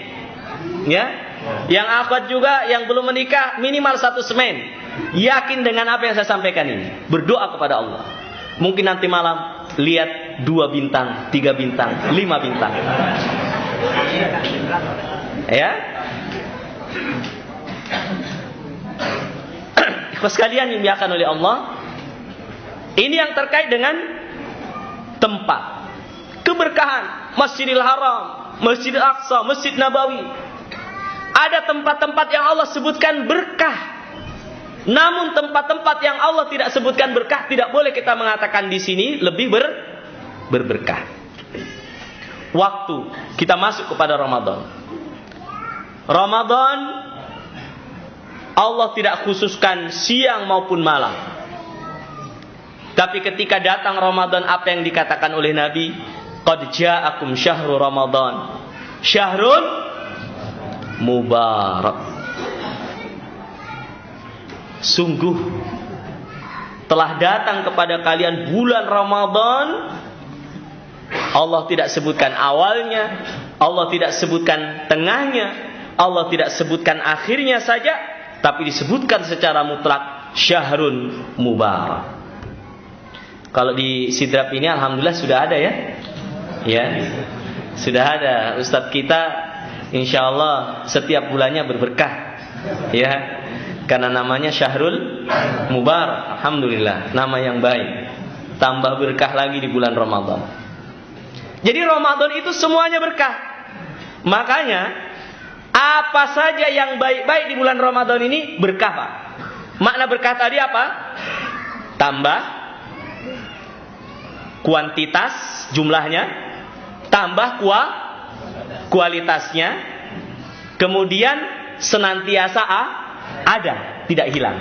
Ya. Yang akhwat juga yang belum menikah minimal 1 semen. Yakin dengan apa yang saya sampaikan ini. Berdoa kepada Allah. Mungkin nanti malam lihat 2 bintang, 3 bintang, 5 bintang. Ya. Ikhwas sekalian yang dimuliakan oleh Allah. Ini yang terkait dengan tempat. Keberkahan Masjidil Haram, Masjidil Aqsa, Masjid Nabawi. Ada tempat-tempat yang Allah sebutkan berkah. Namun tempat-tempat yang Allah tidak sebutkan berkah, tidak boleh kita mengatakan di sini lebih berberkah. Waktu kita masuk kepada Ramadan. Ramadan Allah tidak khususkan siang maupun malam. Tapi ketika datang Ramadan, apa yang dikatakan oleh Nabi? Qad ja'akum syahrul Ramadan, syahrun mubarak. Sungguh telah datang kepada kalian bulan Ramadan. Allah tidak sebutkan awalnya, Allah tidak sebutkan tengahnya, Allah tidak sebutkan akhirnya saja, tapi disebutkan secara mutlak syahrun mubarak. Kalau di Sidrap ini alhamdulillah sudah ada ya. Ya. Sudah ada ustadz kita, insyaallah setiap bulannya berberkah. Ya. Karena namanya Syahrul Mubarak. Alhamdulillah, nama yang baik. Tambah berkah lagi di bulan Ramadan. Jadi Ramadan itu semuanya berkah. Makanya apa saja yang baik-baik di bulan Ramadan ini berkah, Pak. Makna berkah tadi apa? Tambah kuantitas jumlahnya, tambah kualitasnya, kemudian senantiasa ada, tidak hilang.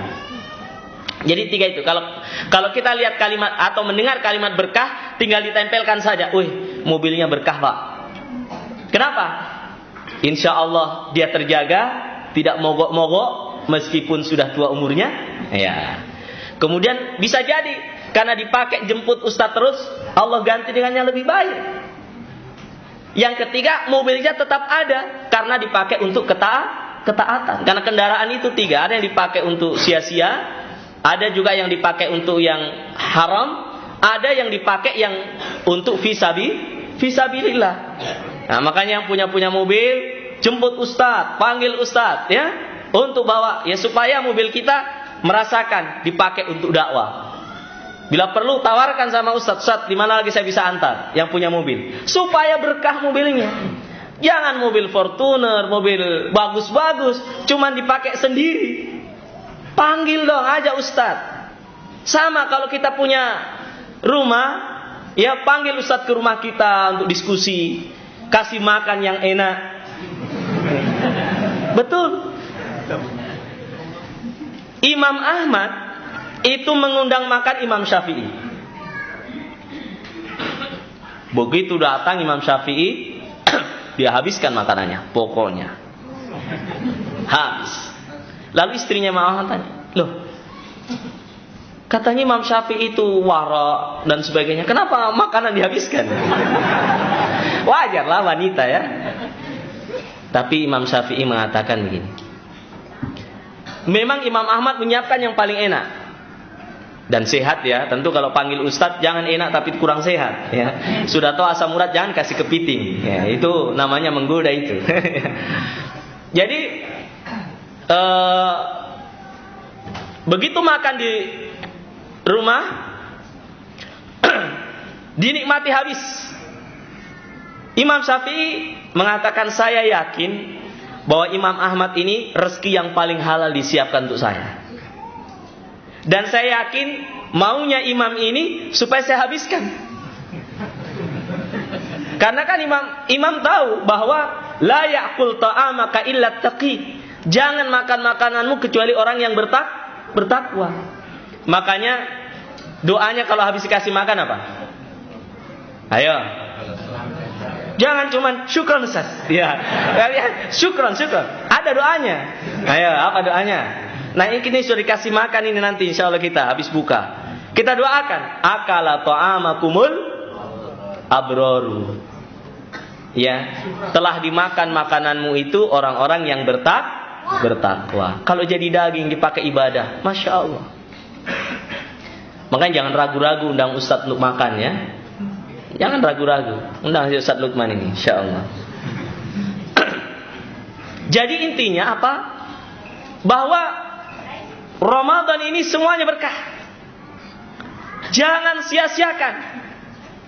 Jadi 3 itu. Kalau kita lihat kalimat atau mendengar kalimat berkah, tinggal ditempelkan saja. Wih, mobilnya berkah, Pak. Kenapa? Insya Allah dia terjaga, tidak mogok-mogok meskipun sudah tua umurnya. Ya. Kemudian bisa jadi karena dipakai jemput ustaz terus, Allah ganti dengan yang lebih baik. Yang ketiga, mobilnya tetap ada karena dipakai untuk ketaatan. Karena kendaraan itu 3, ada yang dipakai untuk sia-sia, ada juga yang dipakai untuk yang haram, ada yang dipakai yang untuk fisabilillah. Nah, makanya yang punya mobil, jemput ustaz, panggil ustaz ya, untuk bawa ya supaya mobil kita merasakan dipakai untuk dakwah. Bila perlu tawarkan sama ustaz, di mana lagi saya bisa antar yang punya mobil, supaya berkah mobilnya. Jangan mobil Fortuner, mobil bagus-bagus, cuman dipakai sendiri. Panggil dong aja ustaz. Sama kalau kita punya rumah, Ya, panggil ustadz ke rumah kita untuk diskusi, kasih makan yang enak. Betul. Imam Ahmad itu mengundang makan Imam Syafi'i. Begitu datang Imam Syafi'i, dia habiskan makanannya, pokoknya habis. Lalu istrinya Imam Ahmad tanya, loh, katanya Imam Syafi'i itu wara dan sebagainya, kenapa makanan dihabiskan? Wajarlah wanita ya. Tapi Imam Syafi'i mengatakan begini, memang Imam Ahmad menyiapkan yang paling enak dan sehat ya. Tentu kalau panggil ustadz jangan enak tapi kurang sehat ya. Sudah tahu asam urat jangan kasih kepiting ya, itu namanya menggoda itu. Jadi begitu makan di rumah dinikmati habis. Imam Syafi'i mengatakan, saya yakin bahwa Imam Ahmad ini rezeki yang paling halal disiapkan untuk saya. Dan saya yakin maunya imam ini supaya saya habiskan. Karena kan imam tahu bahwa la ya'kul ta'amaka illa taqi. Jangan makan makananmu kecuali orang yang bertakwa. Makanya doanya kalau habis dikasih makan apa? Ayo. Jangan cuman syukran Ustaz. Ya. Syukran. Ada doanya. Ayo, apa doanya? Nah, ini sudah dikasih makan ini nanti insyaallah kita habis buka. Kita doakan, akala ta'amakumul abroru. Ya, telah dimakan makananmu itu orang-orang yang bertakwa. Kalau jadi daging dipakai ibadah, Masya Allah. Makanya jangan ragu-ragu undang Ustadz untuk makan ya. Jangan ragu-ragu undang Ustadz Lukman ini, insyaallah. Jadi intinya apa? Bahwa Ramadan ini semuanya berkah. Jangan sia-siakan.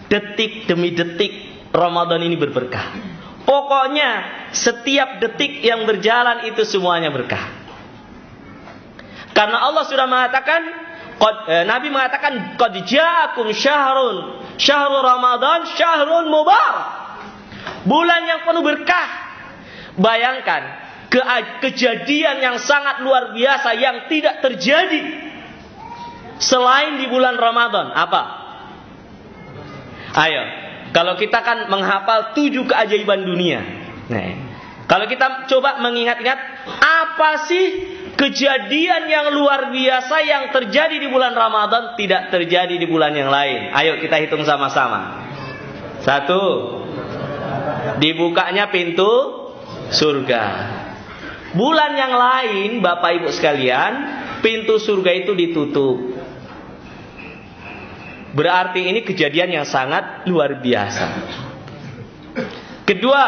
Detik demi detik Ramadan ini berberkah. Pokoknya setiap detik yang berjalan itu semuanya berkah. Karena Allah sudah mengatakan, Nabi mengatakan, qad ja'akum syahrul Ramadan syahrun mubarak. Bulan yang penuh berkah. Bayangkan kejadian yang sangat luar biasa yang tidak terjadi selain di bulan Ramadan. Apa? Ayo, kalau kita kan menghafal 7 keajaiban dunia. Nah, kalau kita coba mengingat-ingat, apa sih kejadian yang luar biasa yang terjadi di bulan Ramadan tidak terjadi di bulan yang lain? Ayo kita hitung sama-sama. 1, dibukanya pintu surga. Bulan yang lain, Bapak Ibu sekalian, pintu surga itu ditutup. Berarti ini kejadian yang sangat luar biasa. Kedua,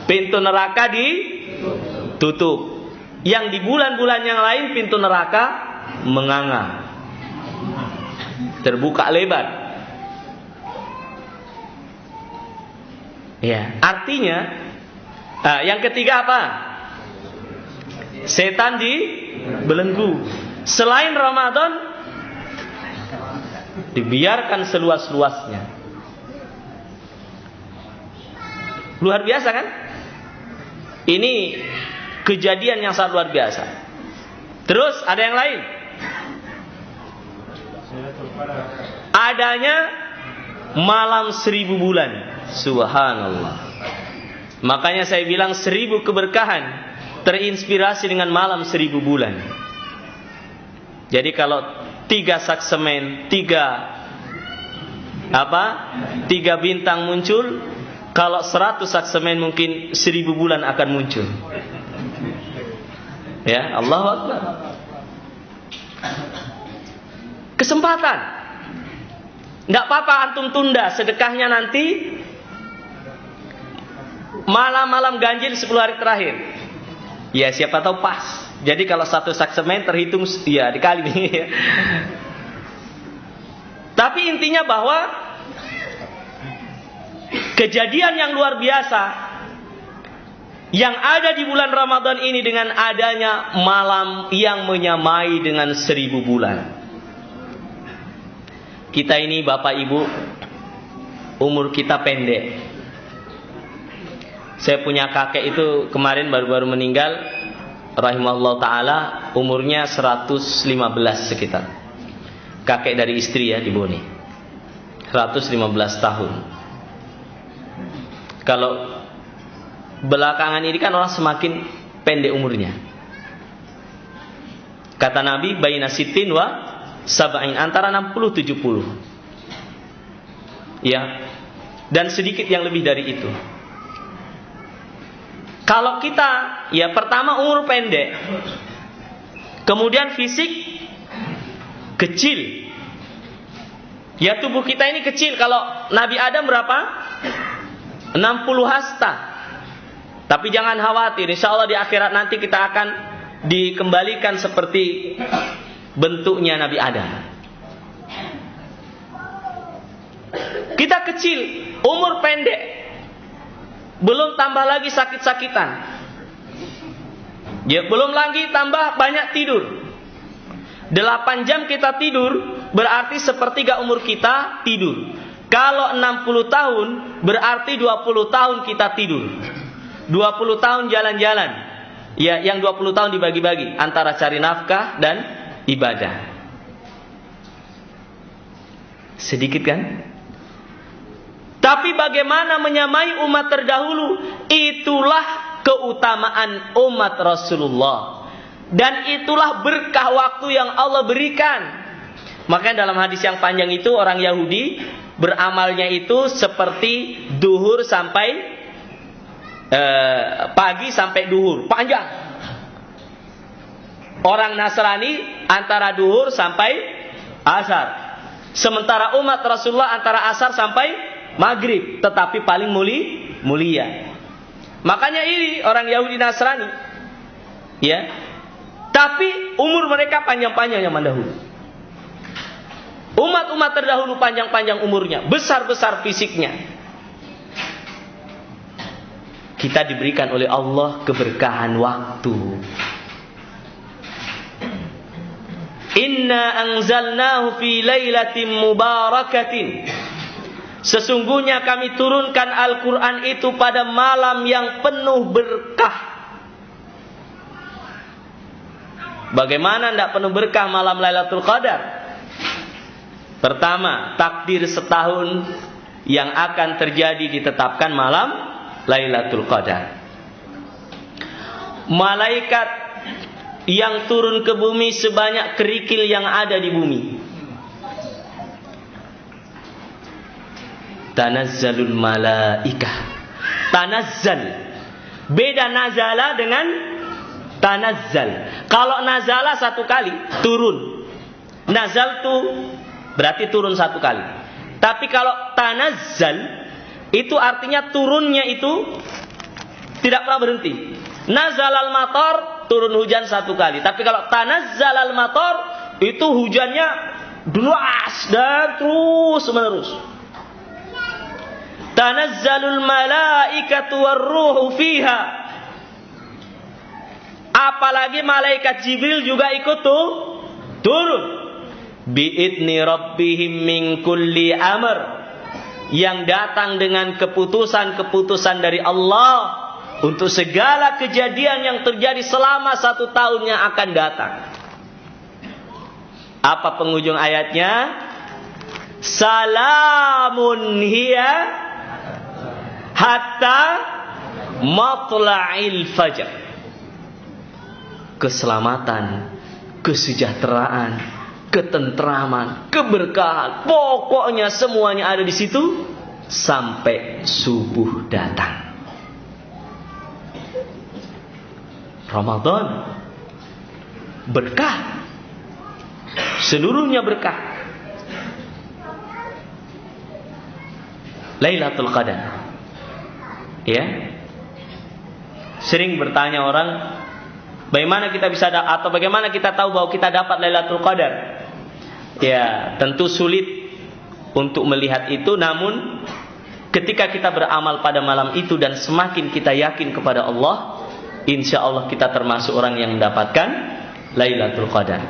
pintu neraka ditutup. Yang di bulan-bulan yang lain pintu neraka menganga, terbuka lebar. Ya, artinya yang ketiga apa? Setan dibelenggu. Selain Ramadan dibiarkan seluas-luasnya. Luar biasa kan? Ini kejadian yang sangat luar biasa. Terus ada yang lain. Adanya malam 1000 bulan. Subhanallah. Makanya saya bilang 1000 keberkahan terinspirasi dengan malam 1000 bulan. Jadi kalau 3 saksemen, 3 bintang muncul, kalau 100 saksemen mungkin 1000 bulan akan muncul. Ya, Allahu Akbar. Kesempatan. Enggak apa-apa antum tunda sedekahnya nanti malam-malam ganjil 10 hari terakhir. Ya siapa tahu pas. Jadi kalau 1 saksemen terhitung ya dikali nih. Tapi intinya bahwa kejadian yang luar biasa yang ada di bulan Ramadan ini dengan adanya malam yang menyamai dengan 1000 bulan. kita ini Bapak Ibu, umur kita pendek. Saya punya kakek itu kemarin baru-baru meninggal, rahimahullah ta'ala, umurnya 115 sekitar. Kakek dari istri ya, di Bone, 115 tahun. Kalau belakangan ini kan orang semakin pendek umurnya. Kata Nabi, baina sitin wa sab'in, antara 60-70. Ya. Dan sedikit yang lebih dari itu. Kalau kita, ya pertama umur pendek, kemudian fisik kecil. Ya tubuh kita ini kecil. Kalau Nabi Adam berapa? 60 hasta. Tapi jangan khawatir, insya Allah di akhirat nanti kita akan dikembalikan seperti bentuknya Nabi Adam. Kita kecil, umur pendek, belum tambah lagi sakit-sakitan. Ya, belum lagi tambah banyak tidur. 8 jam kita tidur, berarti sepertiga umur kita tidur. Kalau 60 tahun, berarti 20 tahun kita tidur. 20 tahun jalan-jalan. Ya, yang 20 tahun dibagi-bagi antara cari nafkah dan ibadah. Sedikit kan? Tapi bagaimana menyamai umat terdahulu? Itulah keutamaan umat Rasulullah. Dan itulah berkah waktu yang Allah berikan. Makanya dalam hadis yang panjang itu, orang Yahudi beramalnya itu seperti duhur sampai pagi sampai duhur, panjang. Orang Nasrani antara duhur sampai asar. Sementara umat Rasulullah antara asar sampai maghrib, tetapi paling mulia. Makanya ini orang Yahudi Nasrani, ya. Tapi umur mereka panjang-panjang yang mendahulu. Umat-umat terdahulu panjang-panjang umurnya, besar-besar fisiknya. Kita diberikan oleh Allah keberkahan waktu. Inna anzalnahu fi lailatin mubarakatin. Sesungguhnya kami turunkan Al-Quran itu pada malam yang penuh berkah. Bagaimana tidak penuh berkah malam Lailatul Qadar? Pertama, takdir setahun yang akan terjadi ditetapkan malam Lailatul Qadar. Malaikat yang turun ke bumi sebanyak kerikil yang ada di bumi. Tanazzalul malaikah. Tanazzal. Beda nazala dengan tanazzal. Kalau nazala satu kali, turun. Nazal tu berarti turun satu kali. Tapi kalau tanazzal, itu artinya turunnya itu tidak pernah berhenti. Nazalal matar, turun hujan satu kali. Tapi kalau tanazzalal matar, itu hujannya deras dan terus menerus. Tanazzalul malaikatu warruhu fiha. Apalagi malaikat Jibril juga ikut turun. Bi'idni rabbihim min kulli amr. Yang datang dengan keputusan-keputusan dari Allah untuk segala kejadian yang terjadi selama 1 tahun yang akan datang. Apa penghujung ayatnya? Salamun hiya hatta matla'il fajr. Keselamatan, kesejahteraan, ketentraman, keberkahan, pokoknya semuanya ada di situ sampai subuh datang. Ramadan berkah, seluruhnya berkah. Lailatul Qadar. Ya, sering bertanya orang, bagaimana kita bisa atau bagaimana kita tahu bahwa kita dapat Lailatul Qadar? Ya, tentu sulit untuk melihat itu, namun ketika kita beramal pada malam itu dan semakin kita yakin kepada Allah, insya Allah kita termasuk orang yang mendapatkan Lailatul Qadar.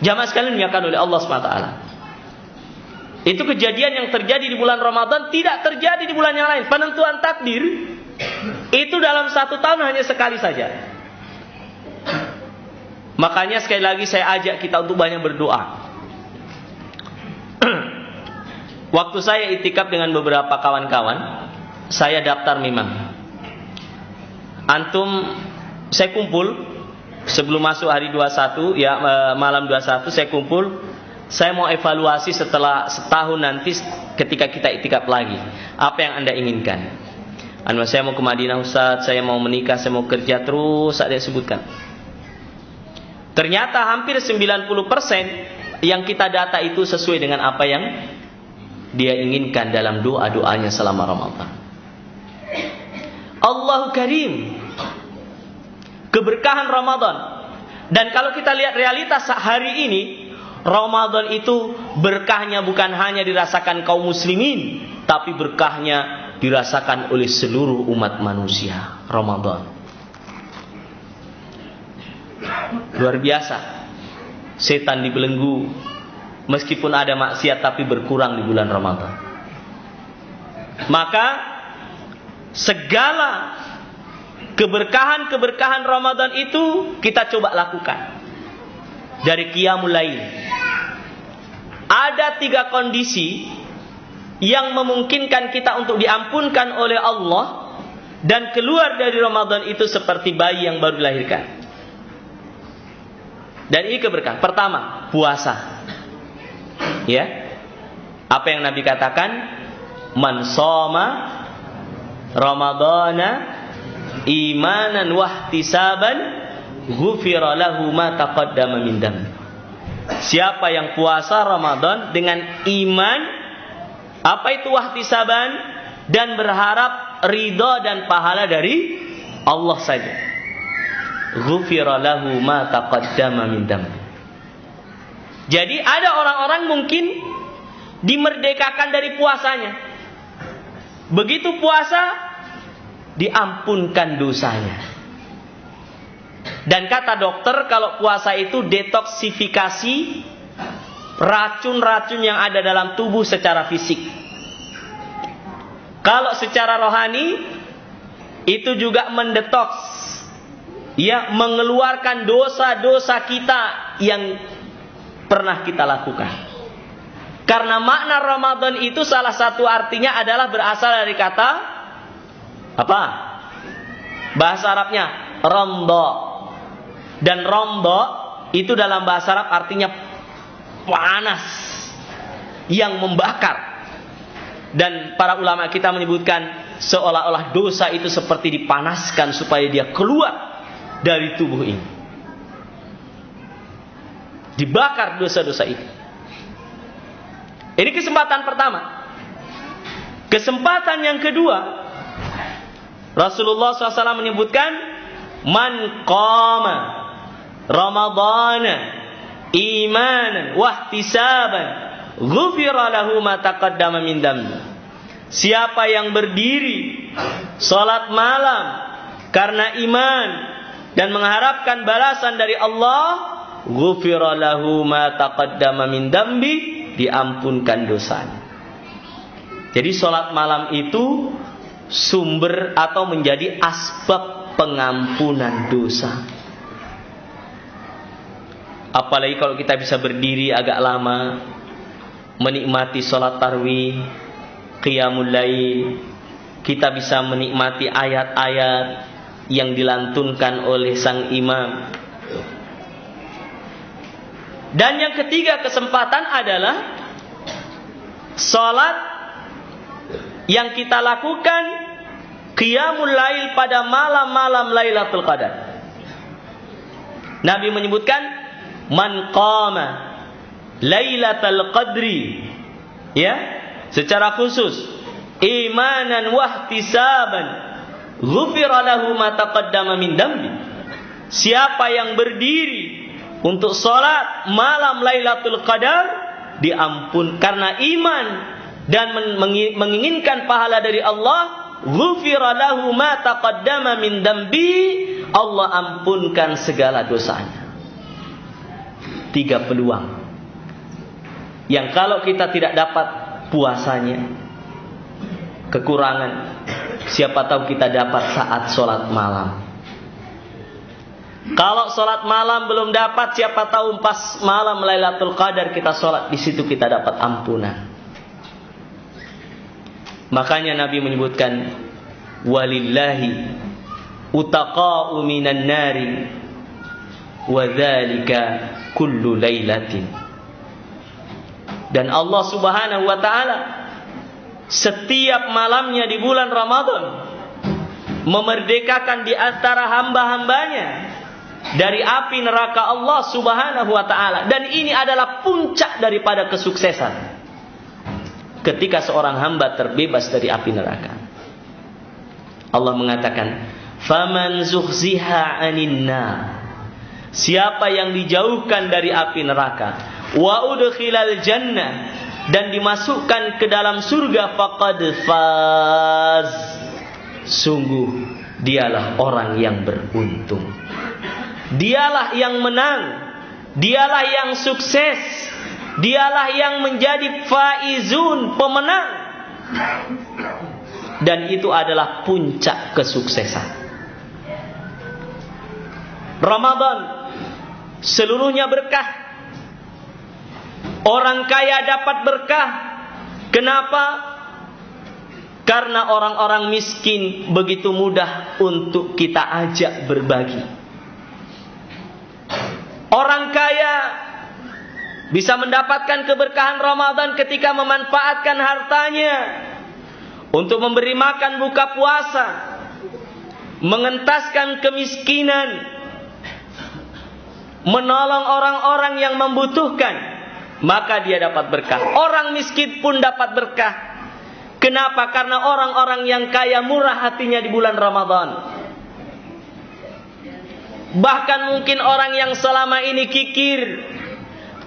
Jamaah sekalian dimuliakan oleh Allah SWT. Itu kejadian yang terjadi di bulan Ramadan tidak terjadi di bulan yang lain. Penentuan takdir itu dalam 1 tahun hanya sekali saja. Makanya sekali lagi saya ajak kita untuk banyak berdoa. Waktu saya itikaf dengan beberapa kawan-kawan, saya daftar memang. Antum, saya kumpul sebelum masuk hari 21, ya malam 21 saya kumpul. Saya mau evaluasi setelah setahun nanti ketika kita itikaf lagi. Apa yang Anda inginkan? Saya mau ke Madinah Ustaz, saya mau menikah, saya mau kerja, terus ada sebutkan. Ternyata hampir 90% yang kita data itu sesuai dengan apa yang dia inginkan dalam doa-doanya selama Ramadan. Allahu Karim. Keberkahan Ramadan. Dan kalau kita lihat realitas hari ini, Ramadan itu berkahnya bukan hanya dirasakan kaum muslimin, tapi berkahnya dirasakan oleh seluruh umat manusia. Ramadan luar biasa. Setan dibelenggu, meskipun ada maksiat tapi berkurang di bulan Ramadan. Maka segala keberkahan Ramadan itu kita coba lakukan. Dari qiyamul lail. Ada 3 kondisi yang memungkinkan kita untuk diampunkan oleh Allah dan keluar dari Ramadan itu seperti bayi yang baru dilahirkan. Dan ini keberkahan. Pertama, puasa. Ya. Apa yang Nabi katakan? Man shoma Ramadana imanan wahtisaban ghufira lahu ma taqaddama min dam. Siapa yang puasa Ramadan dengan iman, apa itu wahtisaban, dan berharap ridha dan pahala dari Allah saja, ghufira lahu ma taqaddama min dam. Jadi ada orang-orang mungkin dimerdekakan dari puasanya. Begitu puasa diampunkan dosanya. Dan kata dokter, kalau puasa itu detoksifikasi racun-racun yang ada dalam tubuh secara fisik. Kalau secara rohani itu juga mendetoks, ya, mengeluarkan dosa-dosa kita yang pernah kita lakukan. Karena makna Ramadan itu salah satu artinya adalah berasal dari kata apa? Bahasa Arabnya romdo. Dan romdo itu dalam bahasa Arab artinya panas yang membakar. Dan para ulama kita menyebutkan seolah-olah dosa itu seperti dipanaskan supaya dia keluar dari tubuh ini. Dibakar dosa-dosa itu. Ini kesempatan pertama. Kesempatan yang kedua, Rasulullah SAW menyebutkan, man qama Ramadana imanan wahtisaban ghufira lahu ma taqaddama min dambi. Siapa yang berdiri salat malam karena iman dan mengharapkan balasan dari Allah, ghufira lahu ma taqaddama min dambi, diampunkan dosanya. Jadi salat malam itu sumber atau menjadi asbab pengampunan dosa. Apalagi kalau kita bisa berdiri agak lama, menikmati sholat tarawih, qiyamul lail, kita bisa menikmati ayat-ayat yang dilantunkan oleh sang imam. Dan yang ketiga kesempatan adalah sholat yang kita lakukan qiyamul lail pada malam-malam Lailatul Qadar. Nabi menyebutkan, man qama Lailatul Qadri, ya, secara khusus imanan wahtisaban ghufira lahu ma taqaddama min dambi. Siapa yang berdiri untuk salat malam Lailatul Qadar, diampun karena iman dan menginginkan pahala dari Allah, ghufira lahu ma taqaddama min dambi, Allah ampunkan segala dosanya. 3 peluang yang kalau kita tidak dapat puasanya, kekurangan, siapa tahu kita dapat saat sholat malam. Kalau sholat malam belum dapat, siapa tahu pas malam Lailatul Qadar kita sholat, di situ kita dapat ampunan. Makanya Nabi menyebutkan, walillahi utaqa'u minan nari wa dzalika kullu lailatin. Dan Allah Subhanahu wa taala setiap malamnya di bulan Ramadan memerdekakan di antara hamba-hambanya dari api neraka Allah Subhanahu wa taala. Dan ini adalah puncak daripada kesuksesan, ketika seorang hamba terbebas dari api neraka. Allah mengatakan, faman zuhziha 'anil nar, siapa yang dijauhkan dari api neraka, wa udkhilal jannah, dan dimasukkan ke dalam surga, faqad faz, sungguh dialah orang yang beruntung, dialah yang menang, dialah yang sukses, dialah yang menjadi faizun, pemenang. Dan itu adalah puncak kesuksesan. Ramadan seluruhnya berkah. Orang kaya dapat berkah. Kenapa? Karena orang-orang miskin begitu mudah untuk kita ajak berbagi. Orang kaya bisa mendapatkan keberkahan Ramadan ketika memanfaatkan hartanya untuk memberi makan buka puasa, mengentaskan kemiskinan, menolong orang-orang yang membutuhkan, maka dia dapat berkah. Orang miskin pun dapat berkah. Kenapa? Karena orang-orang yang kaya murah hatinya di bulan Ramadan. Bahkan mungkin orang yang selama ini kikir,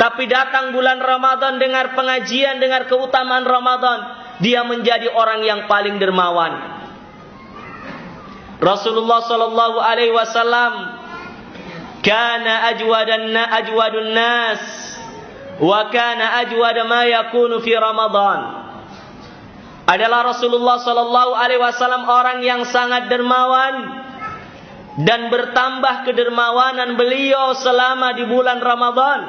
tapi datang bulan Ramadan, dengar pengajian, dengar keutamaan Ramadan, dia menjadi orang yang paling dermawan. Rasulullah sallallahu alaihi wasallam kana ajwadun nas wa kana ajwada ma yakunu fi Ramadan. Adalah Rasulullah sallallahu alaihi wasallam orang yang sangat dermawan, dan bertambah kedermawanan beliau selama di bulan Ramadan.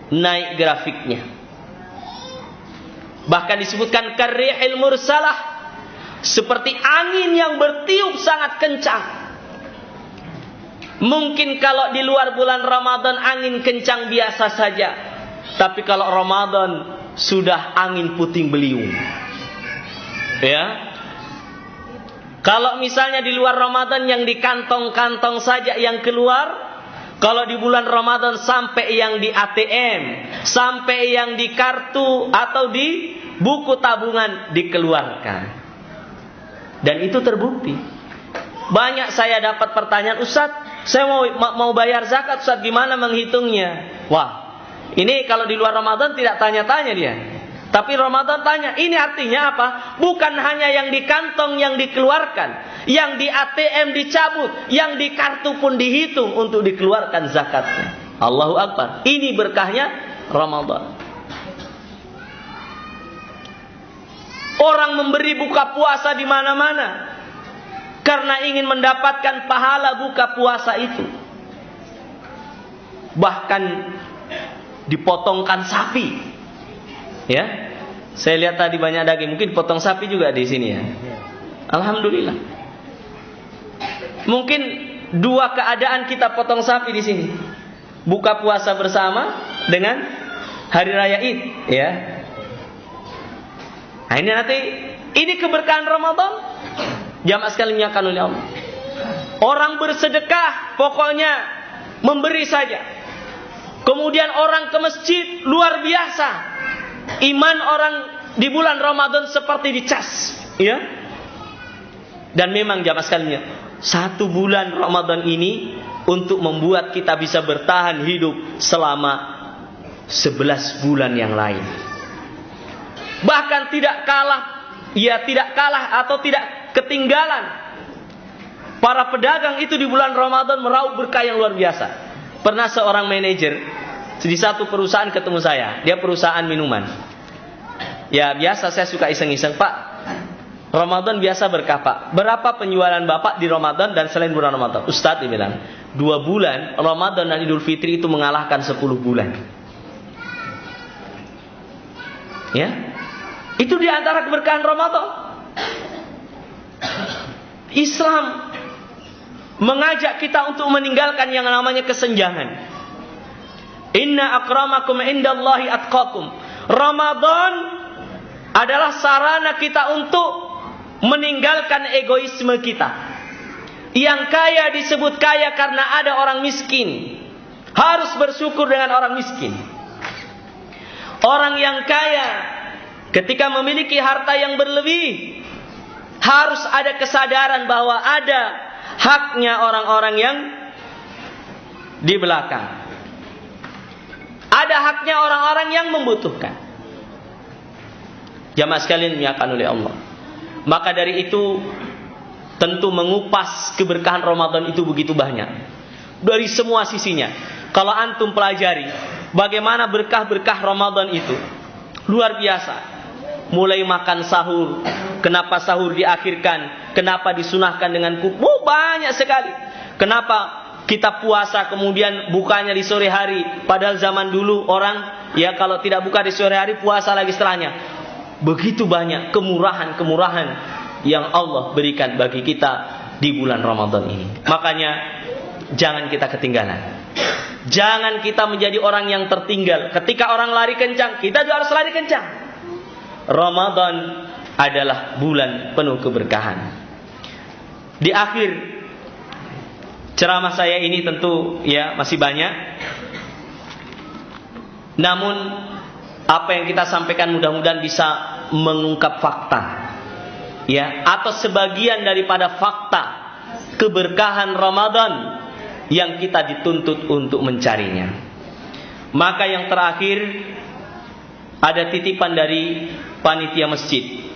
Naik grafiknya. Bahkan disebutkan karrihil mursalah, seperti angin yang bertiup sangat kencang. Mungkin kalau di luar bulan Ramadan angin kencang biasa saja, tapi kalau Ramadan sudah angin puting beliung. Ya. Kalau misalnya di luar Ramadan yang di kantong-kantong saja yang keluar, kalau di bulan Ramadan sampai yang di ATM, sampai yang di kartu atau di buku tabungan dikeluarkan. Dan itu terbukti. Banyak saya dapat pertanyaan, Ustaz, saya mau bayar zakat, Ustaz, gimana menghitungnya? Wah, ini kalau di luar Ramadan tidak tanya-tanya dia. Tapi Ramadan tanya, ini artinya apa? Bukan hanya yang di kantong yang dikeluarkan, yang di ATM dicabut, yang di kartu pun dihitung untuk dikeluarkan zakatnya. Allahu Akbar. Ini berkahnya Ramadan. Orang memberi buka puasa di mana-mana karena ingin mendapatkan pahala buka puasa itu. Bahkan dipotongkan sapi. Ya. Saya lihat tadi banyak daging, mungkin potong sapi juga di sini ya. Alhamdulillah. Mungkin dua keadaan kita potong sapi di sini. Buka puasa bersama dengan hari raya Id, ya. Nah, ini nanti ini keberkahan Ramadan. Jamaah sekalian kan oleh Allah. Orang bersedekah pokoknya memberi saja. Kemudian orang ke masjid luar biasa. Iman orang di bulan Ramadan seperti dicas, ya. Dan memang jamaah sekalian, 1 bulan Ramadan ini untuk membuat kita bisa bertahan hidup selama 11 bulan yang lain. Bahkan tidak kalah atau tidak ketinggalan. Para pedagang itu di bulan Ramadan meraup berkah yang luar biasa. Pernah seorang manajer di satu perusahaan ketemu saya. Dia perusahaan minuman. Ya biasa saya suka iseng-iseng, Pak, Ramadan biasa berkah Pak. Berapa penjualan Bapak di Ramadan dan selain bulan Ramadan? Ustadz dia bilang, 2 bulan Ramadan dan Idul Fitri itu mengalahkan 10 bulan. Ya, itu di antara keberkahan Ramadan. Islam mengajak kita untuk meninggalkan yang namanya kesenjangan. Inna akramakum indallahi atqakum. Ramadan adalah sarana kita untuk meninggalkan egoisme kita. Yang kaya disebut kaya karena ada orang miskin. Harus bersyukur dengan orang miskin. Orang yang kaya ketika memiliki harta yang berlebih, harus ada kesadaran bahwa ada haknya orang-orang yang di belakang. Ada haknya orang-orang yang membutuhkan. Jamaah sekalian dimuliakan oleh Allah. Maka dari itu tentu mengupas keberkahan Ramadan itu begitu banyak. Dari semua sisinya. Kalau antum pelajari bagaimana berkah-berkah Ramadan itu luar biasa. Mulai makan sahur, kenapa sahur diakhirkan, kenapa disunahkan dengan kuku, banyak sekali. Kenapa kita puasa kemudian bukanya di sore hari, padahal zaman dulu orang ya kalau tidak buka di sore hari puasa lagi setelahnya. Begitu banyak kemurahan-kemurahan yang Allah berikan bagi kita di bulan Ramadan ini. Makanya jangan kita ketinggalan. Jangan kita menjadi orang yang tertinggal. Ketika orang lari kencang, kita juga harus lari kencang. Ramadan adalah bulan penuh keberkahan. Di akhir ceramah saya ini tentu ya masih banyak. Namun apa yang kita sampaikan mudah-mudahan bisa mengungkap fakta. Ya, atau sebagian daripada fakta keberkahan Ramadan yang kita dituntut untuk mencarinya. Maka yang terakhir ada titipan dari panitia masjid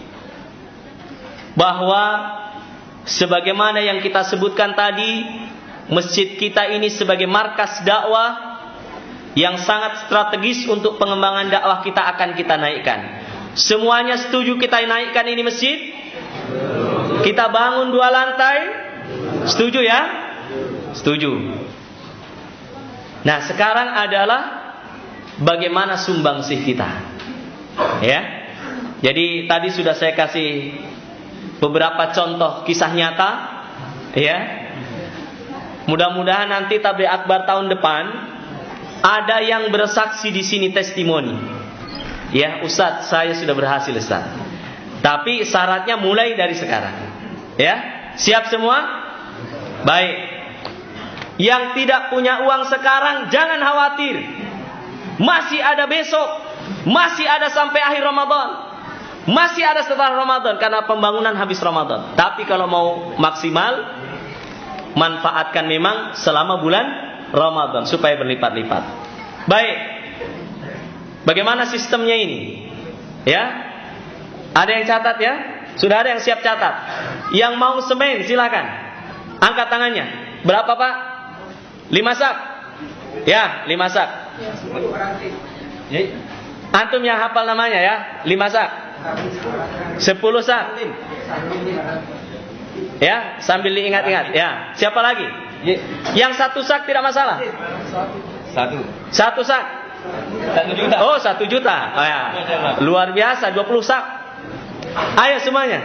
bahwa sebagaimana yang kita sebutkan tadi, masjid kita ini sebagai markas dakwah yang sangat strategis untuk pengembangan dakwah kita akan kita naikkan. Semuanya setuju kita naikkan ini masjid? Kita bangun 2 lantai? Setuju ya? Setuju. Nah, sekarang adalah bagaimana sumbangsih kita. Ya. Jadi tadi sudah saya kasih beberapa contoh kisah nyata, ya. Mudah-mudahan nanti tabligh akbar tahun depan ada yang bersaksi di sini testimoni. Ya, Ustadz, saya sudah berhasil, Ustadz. Tapi syaratnya mulai dari sekarang. Ya, siap semua? Baik. Yang tidak punya uang sekarang jangan khawatir. Masih ada besok, masih ada sampai akhir Ramadan. Masih ada setelah Ramadan karena pembangunan habis Ramadan. Tapi kalau mau maksimal, manfaatkan memang selama bulan Ramadan supaya berlipat-lipat. Baik. Bagaimana sistemnya ini? Ya. Ada yang catat ya? Sudah ada yang siap catat? Yang mau semen silakan. Angkat tangannya. Berapa, Pak? 5 sak. Ya, 5 sak. Antum yang hafal namanya ya, 5 sak. 10 sak. Ya, sambil diingat-ingat. Ya, siapa lagi? Yang 1 sak tidak masalah. 1 sak. 1 juta. Oh, 1 juta. Oh, ya. Luar biasa, 20 sak. Ayo semuanya.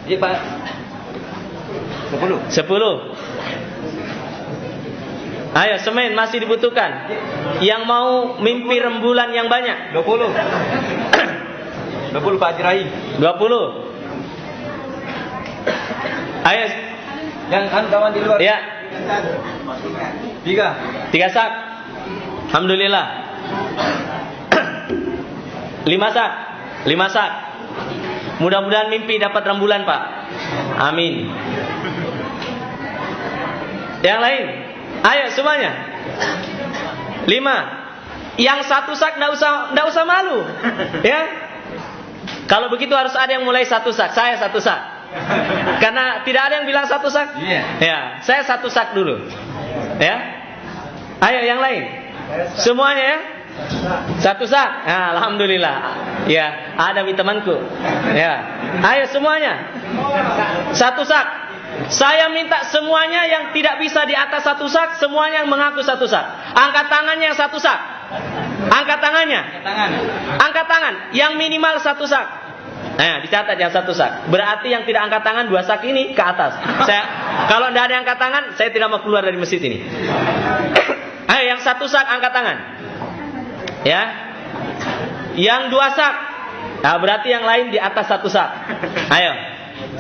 Iya, Pak. 10. Ayo semen masih dibutuhkan. Yang mau mimpi rembulan yang banyak. 20. 20 Pak Haji Rahim. 20. Ayo. Yang kawan di luar. Ya. 3 sak. Alhamdulillah. 5 sak. 5 sak. Mudah-mudahan mimpi dapat rembulan, Pak. Amin. Yang lain. Ayo semuanya. 5. Yang 1 sak enggak usah malu. Ya. Kalau begitu harus ada yang mulai 1 sak. Saya 1 sak. Karena tidak ada yang bilang 1 sak. Yeah. Ya, saya 1 sak dulu. Ya. Ayo yang lain. Semuanya ya? Satu sak. Nah, alhamdulillah. Ya, ada temanku. Ya. Ayo semuanya. Satu sak. Saya minta semuanya yang tidak bisa di atas satu sak, semuanya yang mengaku satu sak. Angkat tangannya yang satu sak. Angkat tangannya. Angkat tangan. Yang minimal satu sak. Nah, dicatat yang satu sak. Berarti yang tidak angkat tangan 2 sak ini ke atas. Kalau tidak ada yang angkat tangan, saya tidak mau keluar dari masjid ini. Ayo, yang satu sak angkat tangan. Ya. Yang 2 sak. Nah, berarti yang lain di atas satu sak. Ayo.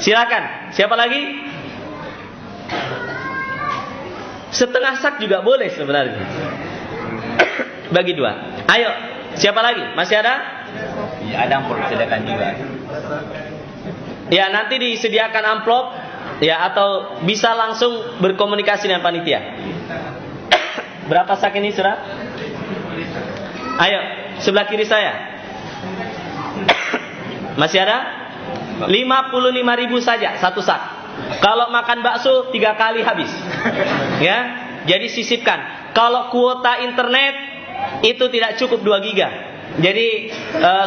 Silakan. Siapa lagi? Setengah sak juga boleh sebenarnya. Bagi 2. Ayo. Siapa lagi? Masih ada? Ya, ada amplop disediakan juga. Ya, nanti disediakan amplop ya, atau bisa langsung berkomunikasi dengan panitia. Berapa sak ini, Saudara? Ayo, sebelah kiri saya. Masih ada? 55.000 saja satu sak. Kalau makan bakso 3 kali habis. Ya, jadi sisipkan. Kalau kuota internet itu tidak cukup 2 giga. Jadi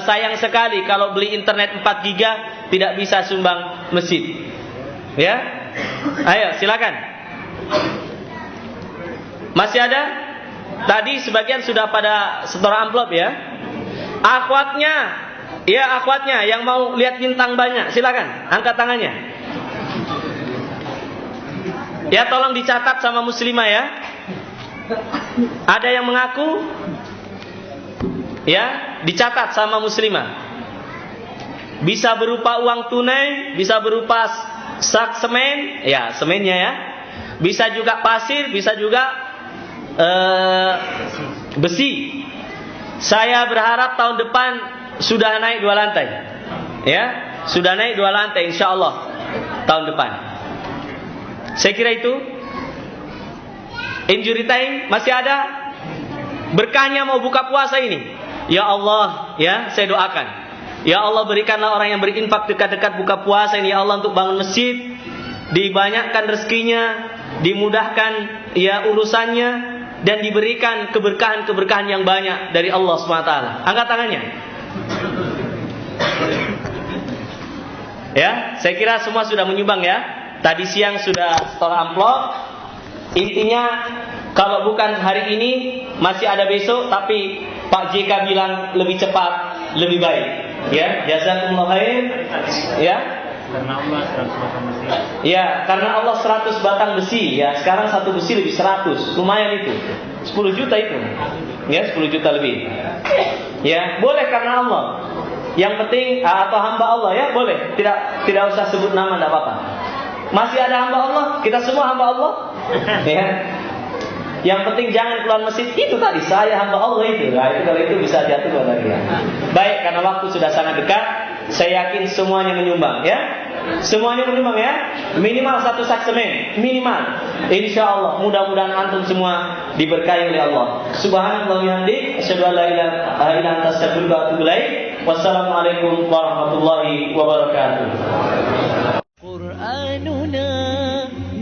sayang sekali kalau beli internet 4 giga tidak bisa sumbang masjid. Ya, ayo silakan. Masih ada? Tadi sebagian sudah pada setor amplop ya. Akhwatnya, ya akhwatnya yang mau lihat bintang banyak, silakan angkat tangannya. Ya tolong dicatat sama muslimah ya. Ada yang mengaku? Ya, dicatat sama muslimah. Bisa berupa uang tunai, bisa berupa sak semen, ya semennya ya. Bisa juga pasir, bisa juga besi. Saya berharap tahun depan sudah naik 2 lantai. Ya, sudah naik 2 lantai insyaallah tahun depan. Saya kira itu. Injury time masih ada. Berkahnya mau buka puasa ini. Ya Allah, ya saya doakan. Ya Allah, berikanlah orang yang berinfak dekat-dekat buka puasa ini ya Allah untuk bangun masjid, dibanyakkan rezekinya, dimudahkan ya urusannya, dan diberikan keberkahan-keberkahan yang banyak dari Allah SWT. Angkat tangannya. Ya, saya kira semua sudah menyumbang ya. Tadi siang sudah store amplop. Intinya kalau bukan hari ini masih ada besok, tapi Pak JK bilang lebih cepat, lebih baik. Ya, jazakumullah khair. Ya. Karena Allah 100 batang besi. Ya, karena Allah 100 batang besi. Ya, sekarang satu besi lebih 100. Lumayan itu. 10 juta itu. Ya, 10 juta lebih. Ya, boleh karena Allah. Yang penting atau hamba Allah ya, boleh. Tidak usah sebut nama, enggak apa-apa. Masih ada hamba Allah, kita semua hamba Allah. Ya. Yang penting jangan keluar masjid. Itu tadi saya hamba Allah itu. Nah, itu kalau itu bisa diatur lagi ya. Baik, karena waktu sudah sangat dekat, saya yakin semuanya menyumbang ya. Semuanya menyumbang ya. Minimal 1 sak semen, minimal. Insyaallah mudah-mudahan antum semua diberkahi oleh Allah. Subhanallah wa bihamdihi, asyhadu an la ilaha illa anta, astaghfiruka wa atubu ilaik. Wassalamualaikum warahmatullahi wabarakatuh. قرآننا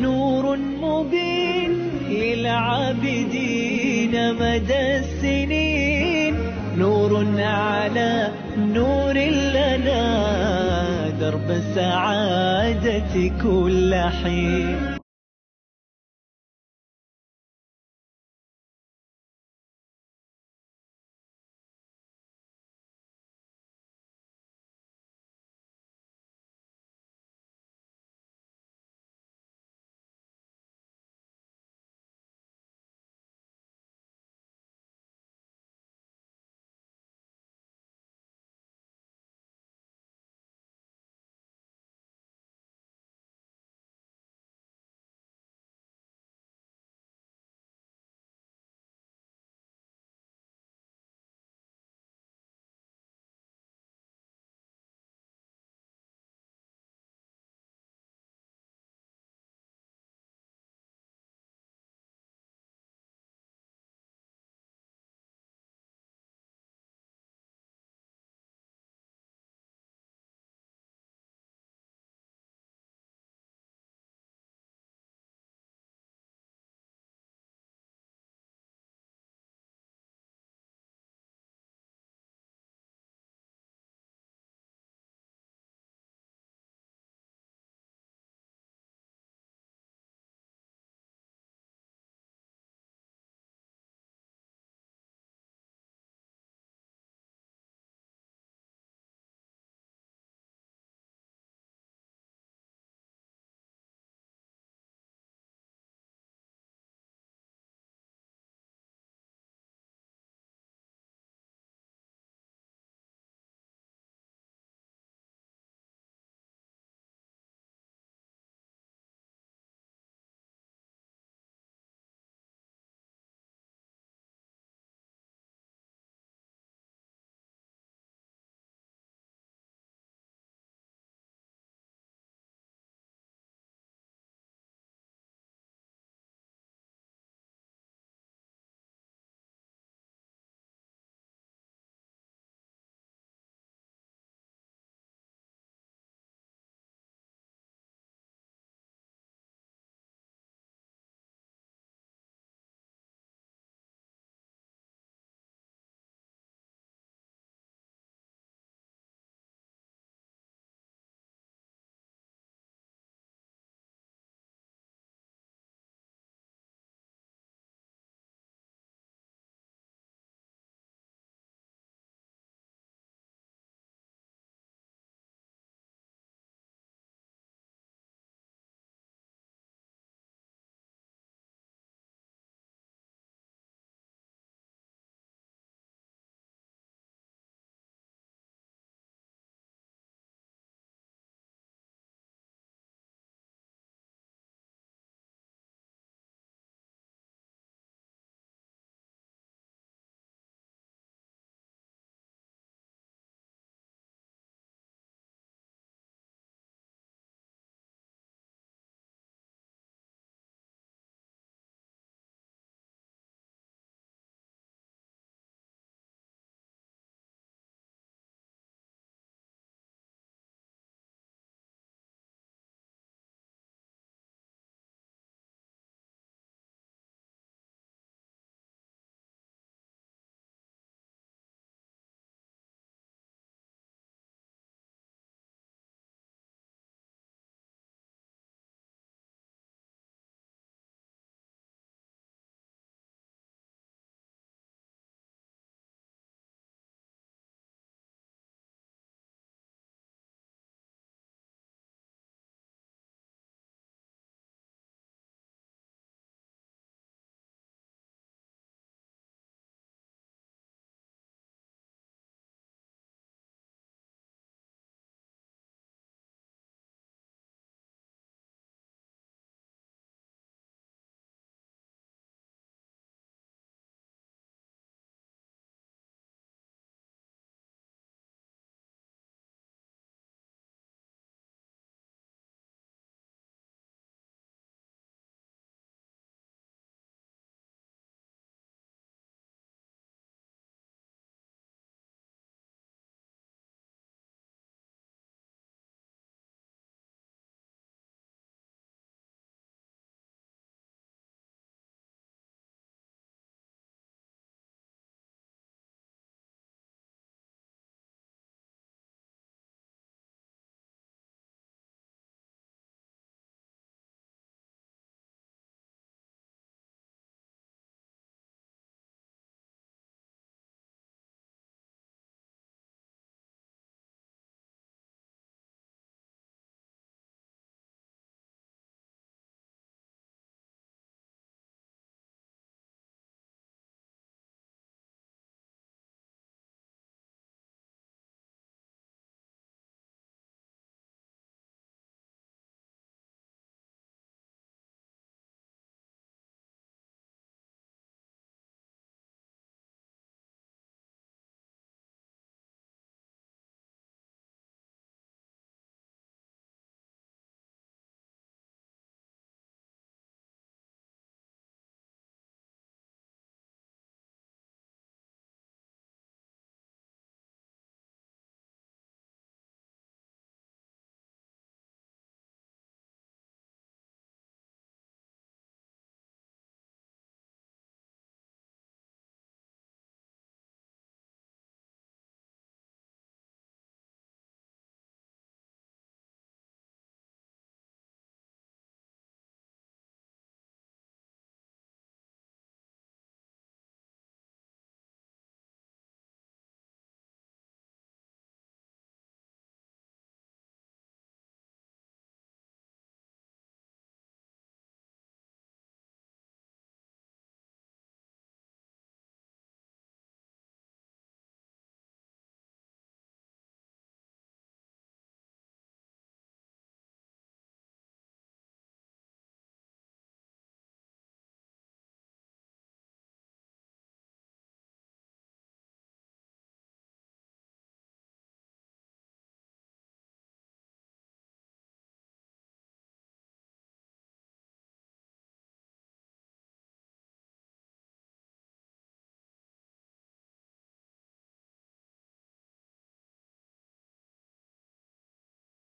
نور مبين للعابدين مدى السنين، نور على نور لنا درب السعادة كل حين.